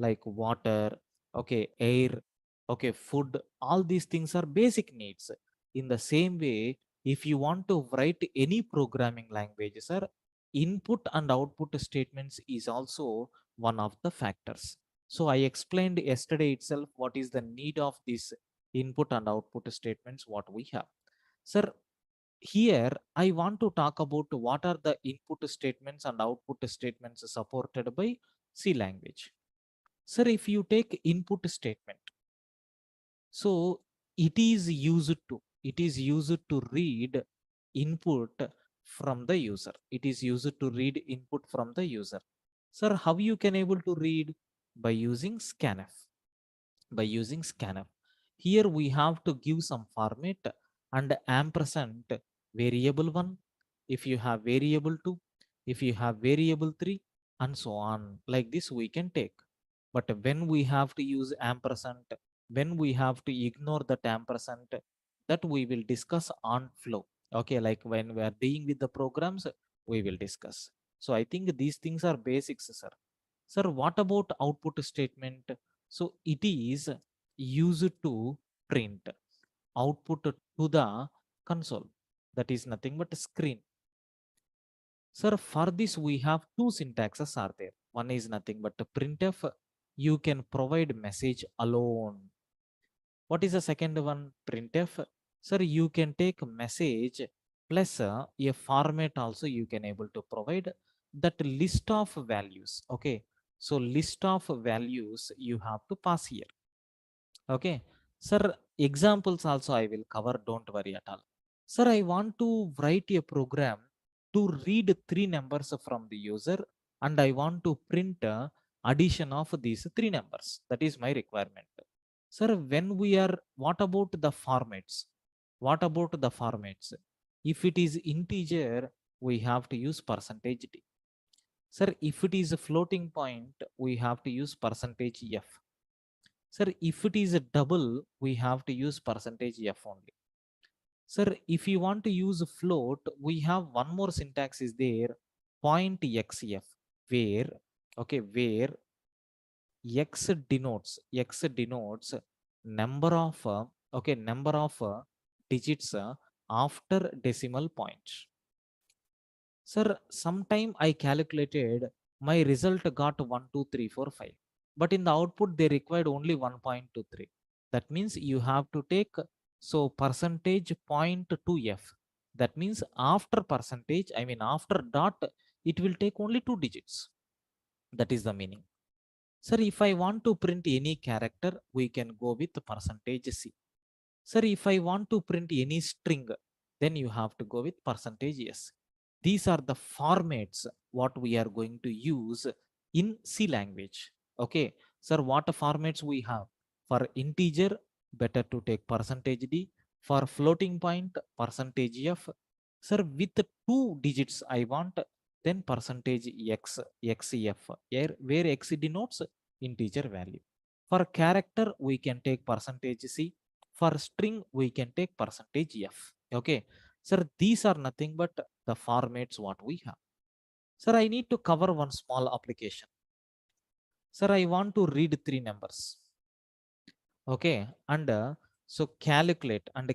Like water, okay, air, okay, food, all these things are basic needs. In the same way, if you want to write any programming language, sir, input and output statements is also one of the factors. So I explained yesterday itself what is the need of these input and output statements, what we have. Sir, here I want to talk about what are the input statements and output statements supported by C language. Sir, if you take input statement, so it is used to read input from the user. It is used to read input from the user. Sir, how you can able to read? By using scanf. By using scanf. Here we have to give some format and ampersand variable 1, if you have variable 2, if you have variable 3, and so on. Like this we can take. But when we have to use ampersand, when we have to ignore that ampersand, that we will discuss on flow. Okay, like when we are dealing with the programs, we will discuss. So I think these things are basics, sir. Sir, what about output statement? So it is used to print output to the console. That is nothing but a screen. Sir, for this we have two syntaxes are there. One is nothing but a printf. You can provide message alone. What is the second one? Printf. Sir, you can take message plus a format also you can able to provide that list of values. Okay. So list of values you have to pass here. Okay. Sir, examples also I will cover. Don't worry at all. Sir, I want to write a program to read three numbers from the user and I want to print addition of these three numbers. That is my requirement. Sir, when we are, what about the formats? What about the formats? If it is integer, we have to use percentage D. Sir, if it is a floating point, we have to use percentage F. Sir, if it is a double, we have to use percentage F only. Sir, if you want to use a float, we have one more syntax is there, point XF, where, okay, where X denotes number of, okay, number of digits after decimal point. Sir, sometime I calculated my result got 1, 2, 3, 4, 5. But in the output, they required only 1.23. That means you have to take so percentage 0.2f. That means after percentage, I mean after dot, it will take only 2 digits. That is the meaning. Sir, if I want to print any character, we can go with percentage C. Sir, if I want to print any string, then you have to go with percentage S. These are the formats what we are going to use in C language. Okay. Sir, what formats we have? For integer, better to take percentage D. For floating point, percentage F. Sir, with 2 digits I want, then percentage X, XF, where X denotes integer value. For character, we can take percentage C. For string, we can take percentage F. Okay. Sir, these are nothing but the formats what we have. Sir, I need to cover one small application. Sir, I want to read 3 numbers. Okay. And so calculate and